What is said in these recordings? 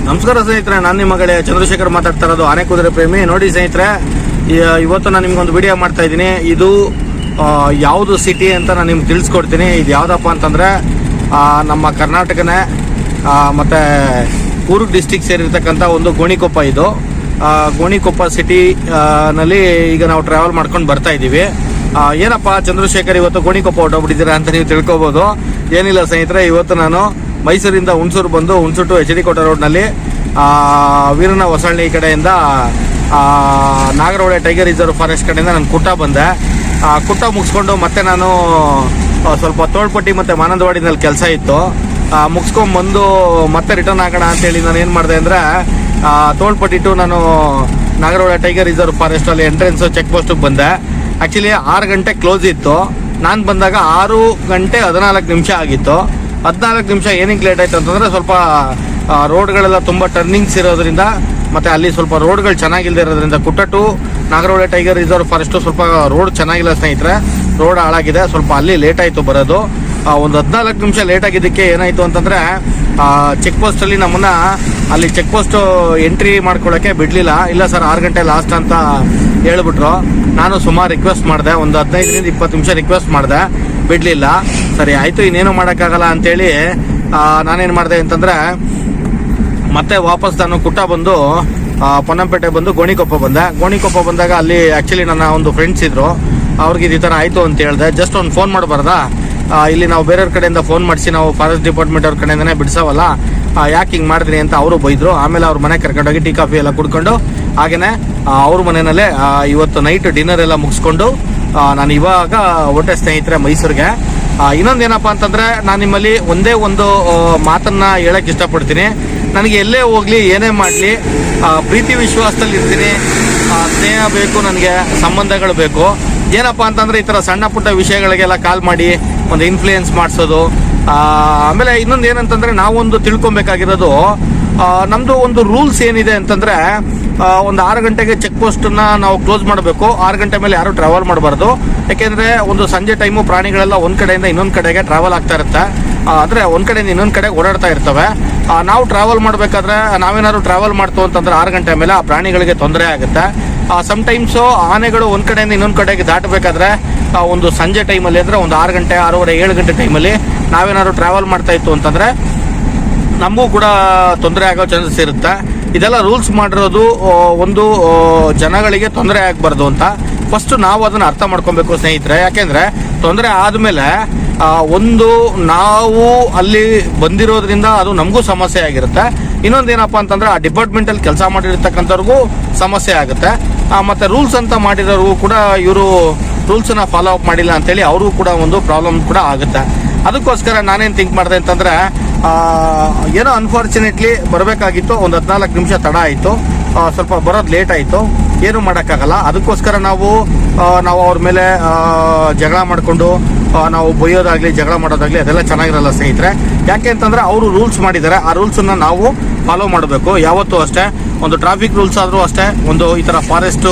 ನಮಸ್ಕಾರ ಸ್ನೇಹಿತರೆ, ನಾನು ನಿಮ್ಮ ಗೆಳೆಯ ಚಂದ್ರಶೇಖರ್ ಮಾತಾಡ್ತಾ ಇರೋದು, ಆನೆ ಕುದುರೆ ಪ್ರೇಮಿ. ನೋಡಿ ಸ್ನೇಹಿತರೆ, ಇವತ್ತು ನಾನು ನಿಮ್ಗೊಂದು ವಿಡಿಯೋ ಮಾಡ್ತಾ ಇದ್ದೀನಿ. ಇದು ಯಾವುದು ಸಿಟಿ ಅಂತ ನಾನು ನಿಮ್ಗೆ ತಿಳಿಸ್ಕೊಡ್ತೀನಿ. ಇದು ಯಾವುದಪ್ಪ ಅಂತಂದರೆ ನಮ್ಮ ಕರ್ನಾಟಕನೇ ಮತ್ತು ಕೂರ್ಗ್ ಡಿಸ್ಟಿಕ್ ಸೇರಿರ್ತಕ್ಕಂಥ ಒಂದು ಗೋಣಿಕೊಪ್ಪ. ಇದು ಗೋಣಿಕೊಪ್ಪ ಸಿಟಿ ನಲ್ಲಿ ಈಗ ನಾವು ಟ್ರಾವೆಲ್ ಮಾಡ್ಕೊಂಡು ಬರ್ತಾ ಇದ್ದೀವಿ. ಏನಪ್ಪ ಚಂದ್ರಶೇಖರ್ ಇವತ್ತು ಗೋಣಿಕೊಪ್ಪ ಹೊರಟೋಗ್ಬಿಟ್ಟಿದ್ದೀರಾ ಅಂತ ನೀವು ತಿಳ್ಕೊಬೋದು. ಏನಿಲ್ಲ ಸ್ನೇಹಿತರೆ, ಇವತ್ತು ನಾನು ಮೈಸೂರಿಂದ ಹುಣಸೂರು ಬಂದು ಹುಣಸೂರು ಟು HD ಕೋಟೆ ರೋಡ್ನಲ್ಲಿ ವೀರನ ಹೊಸಳ್ಳಿ ಕಡೆಯಿಂದ ನಾಗರಹೊಳೆ ಟೈಗರ್ ರಿಸರ್ವ್ ಫಾರೆಸ್ಟ್ ಕಡೆಯಿಂದ ನಾನು ಕುಟ್ಟ ಬಂದೆ. ಕುಟ್ಟ ಮುಗಿಸ್ಕೊಂಡು ಮತ್ತೆ ನಾನು ಸ್ವಲ್ಪ ತೋಳ್ಪಟ್ಟಿ ಮತ್ತು ಮಾನಂದವಾಡಿನಲ್ಲಿ ಕೆಲಸ ಇತ್ತು. ಮುಗಿಸ್ಕೊಂಡ್ಬಂದು ಮತ್ತೆ ರಿಟರ್ನ್ ಆಗೋಣ ಅಂತೇಳಿ ನಾನು ಏನು ಮಾಡಿದೆ ಅಂದರೆ ತೋಳ್ಪಟ್ಟಿ ಟು ನಾನು ನಾಗರಹೊಳೆ ಟೈಗರ್ ರಿಸರ್ವ್ ಫಾರೆಸ್ಟಲ್ಲಿ ಎಂಟ್ರೆನ್ಸ್ ಚೆಕ್ ಪೋಸ್ಟಿಗೆ ಬಂದೆ. ಆ್ಯಕ್ಚುಲಿ 6 ಗಂಟೆ ಕ್ಲೋಸ್ ಇತ್ತು. ನಾನು ಬಂದಾಗ 6 ಗಂಟೆ 14 ನಿಮಿಷ ಆಗಿತ್ತು. 14 ನಿಮಿಷ ಏನಕ್ಕೆ ಲೇಟ್ ಆಯ್ತು ಅಂತಂದರೆ ಸ್ವಲ್ಪ ರೋಡ್ಗಳೆಲ್ಲ ತುಂಬ ಟರ್ನಿಂಗ್ಸ್ ಇರೋದ್ರಿಂದ ಮತ್ತು ಅಲ್ಲಿ ಸ್ವಲ್ಪ ರೋಡ್ಗಳು ಚೆನ್ನಾಗಿಲ್ಲದೆ ಇರೋದ್ರಿಂದ Kutta to Nagarhole tiger reserve forest ಸ್ವಲ್ಪ ರೋಡ್ ಚೆನ್ನಾಗಿಲ್ಲ ಸ್ನೇಹಿತರೆ. ರೋಡ್ ಹಾಳಾಗಿದೆ, ಸ್ವಲ್ಪ ಅಲ್ಲಿ ಲೇಟ್ ಆಯಿತು ಬರೋದು. ಒಂದು 14 ನಿಮಿಷ ಲೇಟ್ ಆಗಿದ್ದಕ್ಕೆ ಏನಾಯಿತು ಅಂತಂದರೆ ಚೆಕ್ ಪೋಸ್ಟಲ್ಲಿ ನಮ್ಮನ್ನು ಅಲ್ಲಿ ಚೆಕ್ ಪೋಸ್ಟು ಎಂಟ್ರಿ ಮಾಡ್ಕೊಳ್ಳೋಕ್ಕೆ ಬಿಡಲಿಲ್ಲ. ಇಲ್ಲ ಸರ್ 6 ಗಂಟೆ ಲಾಸ್ಟ್ ಅಂತ ಹೇಳ್ಬಿಟ್ರು. ನಾನು ಸುಮಾರು ರಿಕ್ವೆಸ್ಟ್ ಮಾಡಿದೆ, ಒಂದು 15ರಿಂದ 20 ನಿಮಿಷ ರಿಕ್ವೆಸ್ಟ್ ಮಾಡಿದೆ, ಬಿಡಲಿಲ್ಲ. ಸರಿ ಆಯಿತು, ಇನ್ನೇನು ಮಾಡೋಕ್ಕಾಗಲ್ಲ ಅಂತೇಳಿ ನಾನೇನು ಮಾಡಿದೆ ಅಂತಂದರೆ ಮತ್ತೆ ವಾಪಸ್ ನಾನು ಕುಟ್ಟ ಬಂದು ಪೊನ್ನಂಪೇಟೆ ಬಂದು ಗೋಣಿಕೊಪ್ಪ ಬಂದೆ. ಗೋಣಿಕೊಪ್ಪ ಬಂದಾಗ ಅಲ್ಲಿ ಆ್ಯಕ್ಚುಲಿ ನನ್ನ ಒಂದು ಫ್ರೆಂಡ್ಸ್ ಇದ್ದರು. ಅವ್ರಿಗೆ ಈ ಥರ ಆಯಿತು ಅಂತ ಹೇಳಿದೆ. ಜಸ್ಟ್ ಒಂದು ಫೋನ್ ಮಾಡಬಾರ್ದಾ, ಇಲ್ಲಿ ನಾವು ಬೇರೆಯವ್ರ ಕಡೆಯಿಂದ ಫೋನ್ ಮಾಡಿಸಿ ನಾವು ಫಾರೆಸ್ಟ್ ಡಿಪಾರ್ಟ್ಮೆಂಟ್ ಅವ್ರ ಕಡೆಯಿಂದನೇ ಬಿಡಿಸೋವಲ್ಲ, ಯಾಕೆ ಹಿಂಗೆ ಮಾಡಿದ್ರಿ ಅಂತ ಅವರು ಬೈದರು. ಆಮೇಲೆ ಅವ್ರ ಮನೆ ಕರ್ಕೊಂಡೋಗಿ ಟೀ ಕಾಫಿ ಎಲ್ಲ ಕುಡ್ಕೊಂಡು ಹಾಗೆಯೇ ಅವ್ರ ಮನೆಯಲ್ಲೇ ಇವತ್ತು ನೈಟ್ ಡಿನ್ನರ್ ಎಲ್ಲ ಮುಗಿಸ್ಕೊಂಡು ನಾನು ಇವಾಗ ಹೊರಟೆ ಸ್ನೇಹಿತರೆ ಮೈಸೂರಿಗೆ. ಇನ್ನೊಂದೇನಪ್ಪ ಅಂತಂದರೆ ನಾನು ನಿಮ್ಮಲ್ಲಿ ಒಂದೇ ಒಂದು ಮಾತನ್ನು ಹೇಳೋಕ್ಕೆ ಇಷ್ಟಪಡ್ತೀನಿ. ನನಗೆ ಎಲ್ಲೇ ಹೋಗಲಿ ಏನೇ ಮಾಡಲಿ ಪ್ರೀತಿ ವಿಶ್ವಾಸದಲ್ಲಿ ಇರ್ತೀನಿ. ಸ್ನೇಹ ಬೇಕು, ನನಗೆ ಸಂಬಂಧಗಳು ಬೇಕು. ಏನಪ್ಪ ಅಂತಂದರೆ ಈ ಥರ ಸಣ್ಣ ಪುಟ್ಟ ವಿಷಯಗಳಿಗೆಲ್ಲ ಕಾಲ್ ಮಾಡಿ ಒಂದು ಇನ್ಫ್ಲೂಯೆನ್ಸ್ ಮಾಡಿಸೋದು. ಆಮೇಲೆ ಇನ್ನೊಂದು ಏನಂತಂದರೆ ನಾವೊಂದು ತಿಳ್ಕೊಬೇಕಾಗಿರೋದು, ನಮ್ಮದು ಒಂದು ರೂಲ್ಸ್ ಏನಿದೆ ಅಂತಂದರೆ ಒಂದು 6 ಗಂಟೆಗೆ ಚೆಕ್ ಪೋಸ್ಟನ್ನು ನಾವು ಕ್ಲೋಸ್ ಮಾಡಬೇಕು. 6 ಗಂಟೆ ಮೇಲೆ ಯಾರೂ ಟ್ರಾವೆಲ್ ಮಾಡಬಾರ್ದು. ಯಾಕೆಂದರೆ ಒಂದು ಸಂಜೆ ಟೈಮು ಪ್ರಾಣಿಗಳೆಲ್ಲ ಒಂದು ಕಡೆಯಿಂದ ಇನ್ನೊಂದು ಕಡೆಗೆ ಟ್ರಾವೆಲ್ ಆಗ್ತಾ ಇರುತ್ತೆ. ಅಂದರೆ ಒಂದು ಕಡೆಯಿಂದ ಇನ್ನೊಂದು ಕಡೆಗೆ ಓಡಾಡ್ತಾ ಇರ್ತವೆ. ನಾವು ಟ್ರಾವೆಲ್ ಮಾಡಬೇಕಾದ್ರೆ ನಾವೇನಾದ್ರು ಟ್ರಾವೆಲ್ ಮಾಡ್ತು ಅಂತಂದರೆ 6 ಗಂಟೆ ಮೇಲೆ ಆ ಪ್ರಾಣಿಗಳಿಗೆ ತೊಂದರೆ ಆಗುತ್ತೆ. ಸಮ್ಟೈಮ್ಸು ಆನೆಗಳು ಒಂದು ಕಡೆಯಿಂದ ಇನ್ನೊಂದು ಕಡೆಗೆ ದಾಟಬೇಕಾದ್ರೆ ಒಂದು ಸಂಜೆ ಟೈಮಲ್ಲಿ ಅಂದರೆ ಒಂದು 6 ಗಂಟೆ 6:30 7 ಗಂಟೆ ಟೈಮಲ್ಲಿ ನಾವೇನಾದ್ರು ಟ್ರಾವೆಲ್ ಮಾಡ್ತಾ ಇತ್ತು ಅಂತಂದರೆ ನಮಗೂ ಕೂಡ ತೊಂದರೆ ಆಗೋ ಚಾನ್ಸಸ್ ಇರುತ್ತೆ. ಇದೆಲ್ಲ ರೂಲ್ಸ್ ಮಾಡಿರೋದು ಒಂದು ಜನಗಳಿಗೆ ತೊಂದರೆ ಆಗಬಾರ್ದು ಅಂತ ಫಸ್ಟು ನಾವು ಅದನ್ನು ಅರ್ಥ ಮಾಡ್ಕೊಬೇಕು ಸ್ನೇಹಿತರೆ. ಯಾಕೆಂದರೆ ತೊಂದರೆ ಆದಮೇಲೆ ಒಂದು ನಾವು ಅಲ್ಲಿ ಬಂದಿರೋದ್ರಿಂದ ಅದು ನಮಗೂ ಸಮಸ್ಯೆ ಆಗಿರುತ್ತೆ. ಇನ್ನೊಂದೇನಪ್ಪ ಅಂತಂದರೆ ಆ ಡಿಪಾರ್ಟ್ಮೆಂಟಲ್ಲಿ ಕೆಲಸ ಮಾಡಿರ್ತಕ್ಕಂಥವ್ರಿಗೂ ಸಮಸ್ಯೆ ಆಗುತ್ತೆ. ಮತ್ತು ರೂಲ್ಸ್ ಅಂತ ಮಾಡಿರೋರು ಕೂಡ ಇವರು ರೂಲ್ಸನ್ನು ಫಾಲೋ ಅಪ್ ಮಾಡಿಲ್ಲ ಅಂತೇಳಿ ಅವ್ರಿಗೂ ಕೂಡ ಒಂದು ಪ್ರಾಬ್ಲಮ್ ಕೂಡ ಆಗುತ್ತೆ. ಅದಕ್ಕೋಸ್ಕರ ನಾನೇನು ಥಿಂಕ್ ಮಾಡಿದೆ ಅಂತಂದರೆ ಏನೋ ಅನ್ಫಾರ್ಚುನೇಟ್ಲಿ ಬರಬೇಕಾಗಿತ್ತು, ಒಂದು 14 ನಿಮಿಷ ತಡ ಆಯಿತು, ಸ್ವಲ್ಪ ಬರೋದು ಲೇಟ್ ಆಯಿತು, ಏನೂ ಮಾಡೋಕ್ಕಾಗಲ್ಲ. ಅದಕ್ಕೋಸ್ಕರ ನಾವು ಅವ್ರ ಮೇಲೆ ಜಗಳ ಮಾಡಿಕೊಂಡು ನಾವು ಬೈಯೋದಾಗಲಿ ಜಗಳ ಮಾಡೋದಾಗಲಿ ಅದೆಲ್ಲ ಚೆನ್ನಾಗಿರಲ್ಲ ಸ್ನೇಹಿತರೆ. ಯಾಕೆ ಅಂತಂದರೆ ಅವರು ರೂಲ್ಸ್ ಮಾಡಿದ್ದಾರೆ, ಆ ರೂಲ್ಸನ್ನು ನಾವು ಫಾಲೋ ಮಾಡಬೇಕು. ಯಾವತ್ತೂ ಅಷ್ಟೇ, ಒಂದು ಟ್ರಾಫಿಕ್ ರೂಲ್ಸ್ ಆದರೂ ಅಷ್ಟೇ, ಒಂದು ಈ ಥರ ಫಾರೆಸ್ಟು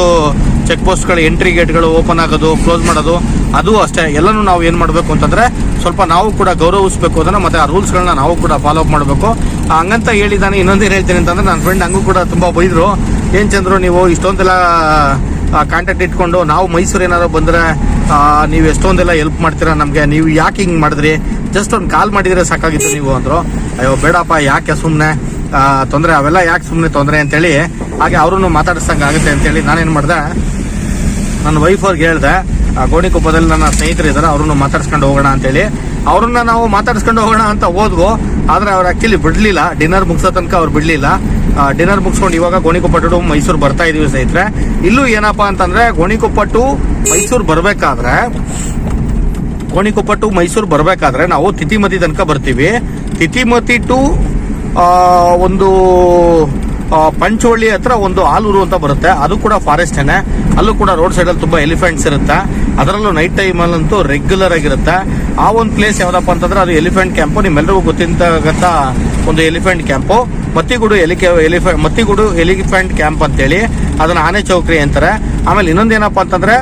ಚೆಕ್ ಪೋಸ್ಟ್ಗಳು ಎಂಟ್ರಿ ಗೇಟ್ಗಳು ಓಪನ್ ಆಗೋದು ಕ್ಲೋಸ್ ಮಾಡೋದು ಅದು ಅಷ್ಟೇ. ಎಲ್ಲನೂ ನಾವು ಏನು ಮಾಡಬೇಕು ಅಂತಂದರೆ ಸ್ವಲ್ಪ ನಾವು ಕೂಡ ಗೌರವಿಸಬೇಕು ಅದನ್ನು, ಮತ್ತು ಆ ರೂಲ್ಸ್ಗಳನ್ನ ನಾವು ಕೂಡ ಫಾಲೋ ಅಪ್ ಮಾಡಬೇಕು. ಹಂಗಂತ ಹೇಳಿದ್ದಾನೆ. ಇನ್ನೊಂದೇನು ಹೇಳ್ತೀನಿ ಅಂತಂದರೆ ನನ್ನ ಫ್ರೆಂಡ್ ಹಂಗೂ ಕೂಡ ತುಂಬ ಬೈದರು. ಏನು ಚಂದ್ರು ನೀವು ಇಷ್ಟೊಂದೆಲ್ಲ ಕಾಂಟ್ಯಾಕ್ಟ್ ಇಟ್ಕೊಂಡು ನಾವು ಮೈಸೂರು ಏನಾದ್ರು ಬಂದರೆ ನೀವು ಎಷ್ಟೊಂದೆಲ್ಲ ಹೆಲ್ಪ್ ಮಾಡ್ತೀರಾ ನಮಗೆ, ನೀವು ಯಾಕೆ ಹಿಂಗೆ ಮಾಡಿದ್ರಿ, ಜಸ್ಟ್ ಒಂದು ಕಾಲ್ ಮಾಡಿದರೆ ಸಾಕಾಗಿತ್ತು ನೀವು ಅಂದರು. ಅಯ್ಯೋ ಬೇಡಪ್ಪ, ಯಾಕೆ ಸುಮ್ಮನೆ ತೊಂದರೆ, ಅವೆಲ್ಲ ಯಾಕೆ ಸುಮ್ಮನೆ ತೊಂದರೆ ಅಂತೇಳಿ ಹಾಗೆ ಅವ್ರೂ ಮಾತಾಡಿಸ್ದಂಗೆ ಆಗುತ್ತೆ ಅಂತೇಳಿ ನಾನೇನು ಮಾಡಿದೆ, ನನ್ನ ವೈಫ್ ಅವ್ರಿಗೆ ಹೇಳಿದೆ, ಗೋಣಿಕೊಪ್ಪದಲ್ಲಿ ನನ್ನ ಸ್ನೇಹಿತರು ಇದ್ದಾರೆ, ಅವ್ರನ್ನ ಮಾತಾಡ್ಸ್ಕೊಂಡು ಹೋಗೋಣ ಅಂತೇಳಿ. ಅವ್ರನ್ನ ನಾವು ಮಾತಾಡ್ಸ್ಕೊಂಡು ಹೋಗೋಣ ಅಂತ ಹೋದ್ವು. ಆದರೆ ಅವ್ರು ಆ್ಯಕ್ಚುಲಿ ಬಿಡಲಿಲ್ಲ. ಡಿನ್ನರ್ ಮುಗಿಸೋ ತನಕ ಅವ್ರು ಬಿಡಲಿಲ್ಲ. ಡಿನ್ನರ್ ಮುಗಿಸ್ಕೊಂಡು ಇವಾಗ ಗೋಣಿಕೊಪ್ಪ ಟು ಮೈಸೂರು ಬರ್ತಾ ಇದೀವಿ ಸ್ನೇಹಿತರೆ. ಇಲ್ಲೂ ಏನಪ್ಪ ಅಂತಂದರೆ ಗೋಣಿಕೊಪ್ಪ ಟು ಮೈಸೂರು ಬರಬೇಕಾದ್ರೆ ನಾವು ತಿತಿಮತಿ ತನಕ ಬರ್ತೀವಿ. ತಿತಿಮತಿ ಟು ಒಂದು ಪಂಚವಳ್ಳಿ ಹತ್ರ ಒಂದು ಆಲೂರು ಅಂತ ಬರುತ್ತೆ, ಅದು ಕೂಡ ಫಾರೆಸ್ಟೇನೆ. ಅಲ್ಲೂ ಕೂಡ ರೋಡ್ ಸೈಡಲ್ಲಿ ತುಂಬ ಎಲಿಫೆಂಟ್ಸ್ ಇರುತ್ತೆ. ಅದರಲ್ಲೂ ನೈಟ್ ಟೈಮಲ್ಲಂತೂ ರೆಗ್ಯುಲರ್ ಆಗಿರುತ್ತೆ. ಆ ಒಂದು ಪ್ಲೇಸ್ ಯಾವುದಪ್ಪ ಅಂತಂದರೆ ಅದು ಎಲಿಫೆಂಟ್ ಕ್ಯಾಂಪು. ನಿಮ್ಮೆಲ್ಲರಿಗೂ ಗೊತ್ತಿರ್ತಕ್ಕಂಥ ಒಂದು ಎಲಿಫೆಂಟ್ ಕ್ಯಾಂಪು ಮತ್ತಿಗೂಡು ಎಲಿಫೆಂಟ್ ಕ್ಯಾಂಪ್ ಅಂತೇಳಿ, ಅದನ್ನು ಆನೆ ಚೌಕ್ರಿ ಅಂತಾರೆ. ಆಮೇಲೆ ಇನ್ನೊಂದೇನಪ್ಪ ಅಂತಂದರೆ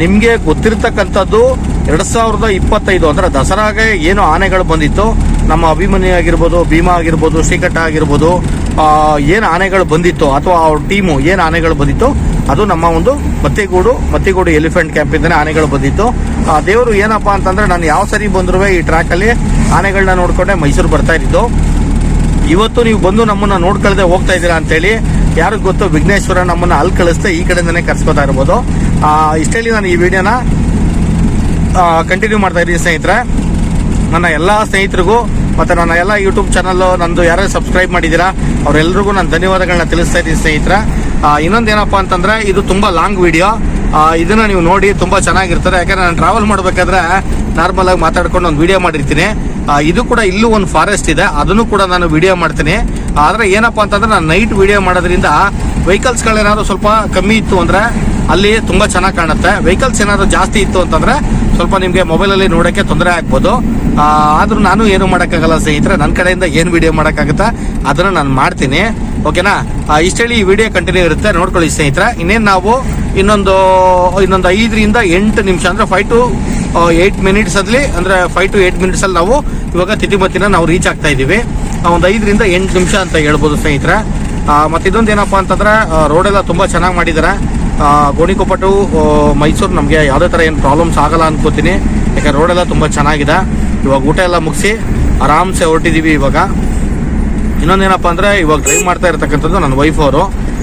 ನಿಮಗೆ ಗೊತ್ತಿರ್ತಕ್ಕಂಥದ್ದು 2025 ಅಂದ್ರೆ ದಸರಾಗೆ ಏನು ಆನೆಗಳು ಬಂದಿತ್ತು, ನಮ್ಮ ಅಭಿಮನ್ಯು ಆಗಿರ್ಬೋದು, ಭೀಮಾ ಆಗಿರ್ಬೋದು, ಶ್ರೀಕಂಠ ಆಗಿರ್ಬೋದು, ಏನು ಆನೆಗಳು ಬಂದಿತ್ತು ಅಥವಾ ಅವ್ರ ಟೀಮು ಏನು ಆನೆಗಳು ಬಂದಿತ್ತು ಅದು ನಮ್ಮ ಒಂದು ಮತ್ತಿಗೂಡು ಎಲಿಫೆಂಟ್ ಕ್ಯಾಂಪ್ ಇಂದಾನೆ ಆನೆಗಳು ಬಂದಿತ್ತು. ದೇವರು ಏನಪ್ಪ ಅಂತಂದ್ರೆ ನಾನು ಯಾವ ಸರಿ ಬಂದ್ರು ಈ ಟ್ರ್ಯಾಕಲ್ಲಿ ಆನೆಗಳನ್ನ ನೋಡ್ಕೊಂಡೆ ಮೈಸೂರು ಬರ್ತಾ ಇದ್ದು. ಇವತ್ತು ನೀವು ಬಂದು ನಮ್ಮನ್ನ ನೋಡ್ಕೊಳ್ದೆ ಹೋಗ್ತಾ ಇದ್ದೀರಾ ಅಂತೇಳಿ ಯಾರಿಗ್ ಗೊತ್ತು, ವಿಘ್ನೇಶ್ವರ ನಮ್ಮನ್ನ ಅಲ್ಲಿ ಕಳಿಸ್ತೆ ಈ ಕಡೆಯಿಂದನೇ ಕರ್ಸ್ಕೊತಾ ಇರ್ಬೋದು. ಇಷ್ಟೇಳಿ ನಾನು ಈ ವಿಡಿಯೋನ ಕಂಟಿನ್ಯೂ ಮಾಡ್ತಾ ಇದ್ದೀನಿ ಸ್ನೇಹಿತರೆ. ನನ್ನ ಎಲ್ಲ ಸ್ನೇಹಿತರಿಗೂ ಮತ್ತು ನನ್ನ ಎಲ್ಲ ಯೂಟ್ಯೂಬ್ ಚಾನಲ್ ನಂದು ಯಾರ್ಯಾರು ಸಬ್ಸ್ಕ್ರೈಬ್ ಮಾಡಿದ್ದೀರಾ ಅವರೆಲ್ಲರಿಗೂ ನಾನು ಧನ್ಯವಾದಗಳನ್ನ ತಿಳಿಸ್ತಾ ಇದ್ದೀನಿ ಸ್ನೇಹಿತರೆ. ಇನ್ನೊಂದೇನಪ್ಪ ಅಂತಂದರೆ ಇದು ತುಂಬ ಲಾಂಗ್ ವಿಡಿಯೋ, ಇದನ್ನು ನೀವು ನೋಡಿ ತುಂಬ ಚೆನ್ನಾಗಿರ್ತಾರೆ. ಯಾಕಂದರೆ ನಾನು ಟ್ರಾವೆಲ್ ಮಾಡಬೇಕಾದ್ರೆ ನಾರ್ಮಲ್ ಆಗಿ ಮಾತಾಡ್ಕೊಂಡು ಒಂದು ವಿಡಿಯೋ ಮಾಡಿರ್ತೀನಿ. ಇದು ಕೂಡ ಇಲ್ಲೂ ಒಂದು ಫಾರೆಸ್ಟ್ ಇದೆ, ಅದನ್ನು ಕೂಡ ನಾನು ವಿಡಿಯೋ ಮಾಡ್ತೀನಿ. ಆದರೆ ಏನಪ್ಪ ಅಂತಂದರೆ ನಾನು ನೈಟ್ ವಿಡಿಯೋ ಮಾಡೋದ್ರಿಂದ ವೆಹಿಕಲ್ಸ್ಗಳೇನಾದ್ರು ಸ್ವಲ್ಪ ಕಮ್ಮಿ ಇತ್ತು ಅಂದರೆ ಅಲ್ಲಿ ತುಂಬ ಚೆನ್ನಾಗಿ ಕಾಣುತ್ತೆ. ವೆಹಿಕಲ್ಸ್ ಏನಾದ್ರು ಜಾಸ್ತಿ ಇತ್ತು ಅಂತಂದರೆ ಸ್ವಲ್ಪ ನಿಮಗೆ ಮೊಬೈಲಲ್ಲಿ ನೋಡೋಕ್ಕೆ ತೊಂದರೆ ಆಗ್ಬೋದು. ಆದರೂ ನಾನು ಏನು ಮಾಡೋಕ್ಕಾಗಲ್ಲ ಸ್ನೇಹಿತರೆ, ನನ್ನ ಕಡೆಯಿಂದ ಏನು ವಿಡಿಯೋ ಮಾಡೋಕ್ಕಾಗುತ್ತೆ ಅದನ್ನು ನಾನು ಮಾಡ್ತೀನಿ. ಓಕೆನಾ? ಇಷ್ಟೇಳಿ ಈ ವಿಡಿಯೋ ಕಂಟಿನ್ಯೂ ಇರುತ್ತೆ, ನೋಡ್ಕೊಳ್ಳಿ ಸ್ನೇಹಿತರೆ. ಇನ್ನೇನು ನಾವು ಇನ್ನೊಂದು 5ರಿಂದ 8 ನಿಮಿಷ ಅಂದರೆ 5 to 8 minutes ಅಲ್ಲಿ, ಅಂದರೆ 5 to 8 minutes ಅಲ್ಲಿ ನಾವು ಇವಾಗ ತಿತಿಮತಿನ ನಾವು ರೀಚ್ ಆಗ್ತಾ ಇದ್ದೀವಿ. ಒಂದು 5ರಿಂದ 8 ನಿಮಿಷ ಅಂತ ಹೇಳ್ಬೋದು ಸ್ನೇಹಿತರೆ. ಮತ್ತು ಇದೊಂದು ಏನಪ್ಪ ಅಂತಂದರೆ ರೋಡೆಲ್ಲ ತುಂಬ ಚೆನ್ನಾಗಿ ಮಾಡಿದ್ದಾರೆ. ಗೋಣಿಕೊಪ್ಪ ಟು ಮೈಸೂರು ನಮಗೆ ಯಾವುದೇ ಥರ ಏನು ಪ್ರಾಬ್ಲಮ್ಸ್ ಆಗಲ್ಲ ಅನ್ಕೋತೀನಿ, ಯಾಕಂದ್ರೆ ರೋಡೆಲ್ಲ ತುಂಬ ಚೆನ್ನಾಗಿದೆ. ಇವಾಗ ಊಟ ಎಲ್ಲ ಮುಗಿಸಿ ಆರಾಮ್ಸೆ ಹೊರಟಿದ್ದೀವಿ ಇವಾಗ. ಇನ್ನೊಂದೇನಪ್ಪ ಅಂದರೆ ಇವಾಗ ಡ್ರೈವ್ ಮಾಡ್ತಾ ಇರ್ತಕ್ಕಂಥದ್ದು ನನ್ನ ವೈಫ್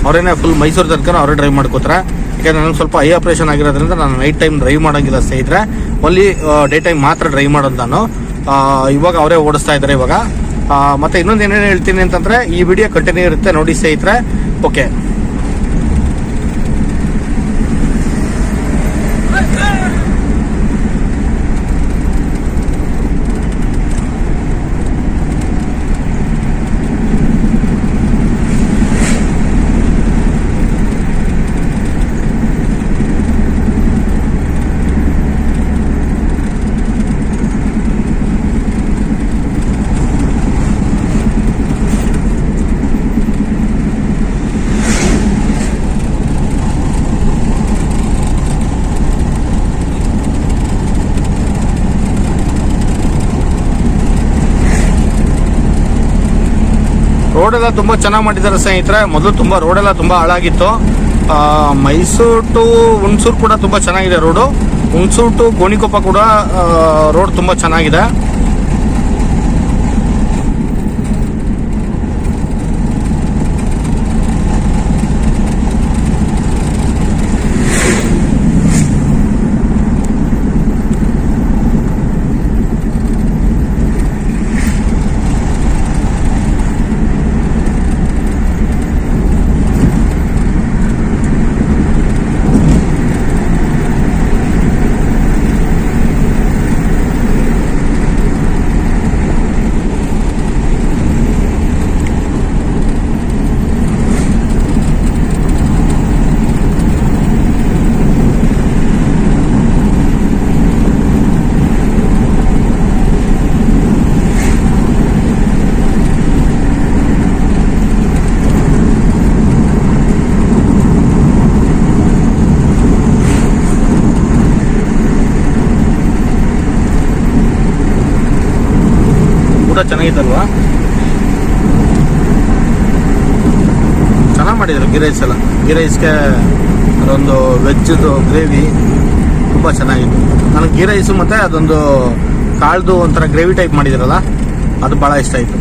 ಅವರೇನೇ ಫುಲ್ ಮೈಸೂರು ತನಕ ಅವರೇ ಡ್ರೈವ್ ಮಾಡ್ಕೋತಾರೆ. ಯಾಕಂದರೆ ನನಗೆ ಸ್ವಲ್ಪ ಐ ಆಪ್ರೇಷನ್ ಆಗಿರೋದ್ರಿಂದ ನಾನು ನೈಟ್ ಟೈಮ್ ಡ್ರೈವ್ ಮಾಡೋಂಗಿಲ್ಲ ಸ್ನೇಹಿತರೆ, ಓನ್ಲಿ ಡೇ ಟೈಮ್ ಮಾತ್ರ ಡ್ರೈವ್ ಮಾಡೋದು ನಾನು. ಇವಾಗ ಅವರೇ ಓಡಿಸ್ತಾ ಇದ್ದಾರೆ ಇವಾಗ. ಮತ್ತು ಇನ್ನೊಂದು ಏನೇನು ಹೇಳ್ತೀನಿ ಅಂತಂದರೆ ಈ ವಿಡಿಯೋ ಕಂಟಿನ್ಯೂ ಇರುತ್ತೆ, ನೋಡಿ ಸ್ನೇಹಿತರೆ. ಓಕೆ, ರೋಡೆಲ್ಲ ತುಂಬ ಚೆನ್ನಾಗಿ ಮಾಡಿದ್ದಾರೆ ಸ್ನೇಹಿತರೆ. ಮೊದಲು ತುಂಬ ರೋಡೆಲ್ಲ ತುಂಬ ಹಾಳಾಗಿತ್ತು. ಮೈಸೂರು ಟು ಹುಣಸೂರು ಕೂಡ ತುಂಬ ಚೆನ್ನಾಗಿದೆ ರೋಡು. ಹುಣಸೂರು ಟು ಗೋಣಿಕೊಪ್ಪ ಕೂಡ ರೋಡ್ ತುಂಬ ಚೆನ್ನಾಗಿದೆ. ಚೆನ್ನಾಗಿತ್ತಲ್ವಾ? ಚೆನ್ನಾಗಿ ಮಾಡಿದ್ರು ಗೀ ರೈಸ್ ಎಲ್ಲ. ಗೀ ರೈಸ್ಗೆ ಅದೊಂದು ವೆಜ್ದು ಗ್ರೇವಿ ತುಂಬ ಚೆನ್ನಾಗಿತ್ತು. ನನಗೆ ಗೀ ರೈಸು ಮತ್ತು ಅದೊಂದು ಕಾಳ್ದು ಒಂಥರ ಗ್ರೇವಿ ಟೈಪ್ ಮಾಡಿದಿರಲ್ಲ ಅದು ಭಾಳ ಇಷ್ಟ ಆಯಿತು.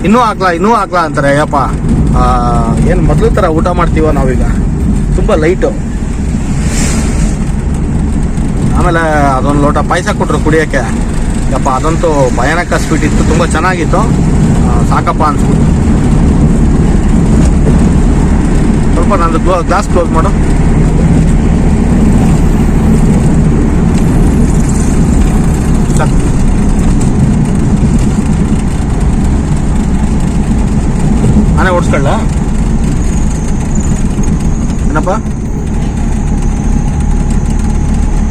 ಇನ್ನೂ ಹಾಕ್ಲಾ ಅಂತಾರೆ. ಯಪ್ಪ, ಏನು ಮೊದಲು ಥರ ಊಟ ಮಾಡ್ತೀವ ನಾವೀಗ, ತುಂಬ ಲೈಟು. ಆಮೇಲೆ ಅದೊಂದು ಲೋಟ ಪಾಯಸ ಕೊಟ್ಟರು ಕುಡಿಯೋಕ್ಕೆ. ಯಪ್ಪ, ಅದಂತೂ ಭಯಾನಕ ಸ್ವೀಟ್ ಇತ್ತು, ತುಂಬ ಚೆನ್ನಾಗಿತ್ತು. ಸಾಕಪ್ಪ ಅನ್ಸ್ಬಿಟ್ಟು ಸ್ವಲ್ಪ ನಂದು ಗ್ಲಾಸ್ ಕ್ಲೋಸ್ ಮಾಡು. ಆನೆ ಓಡಿಸ್ಕೊಳ್ಳ ಏನಪ್ಪ,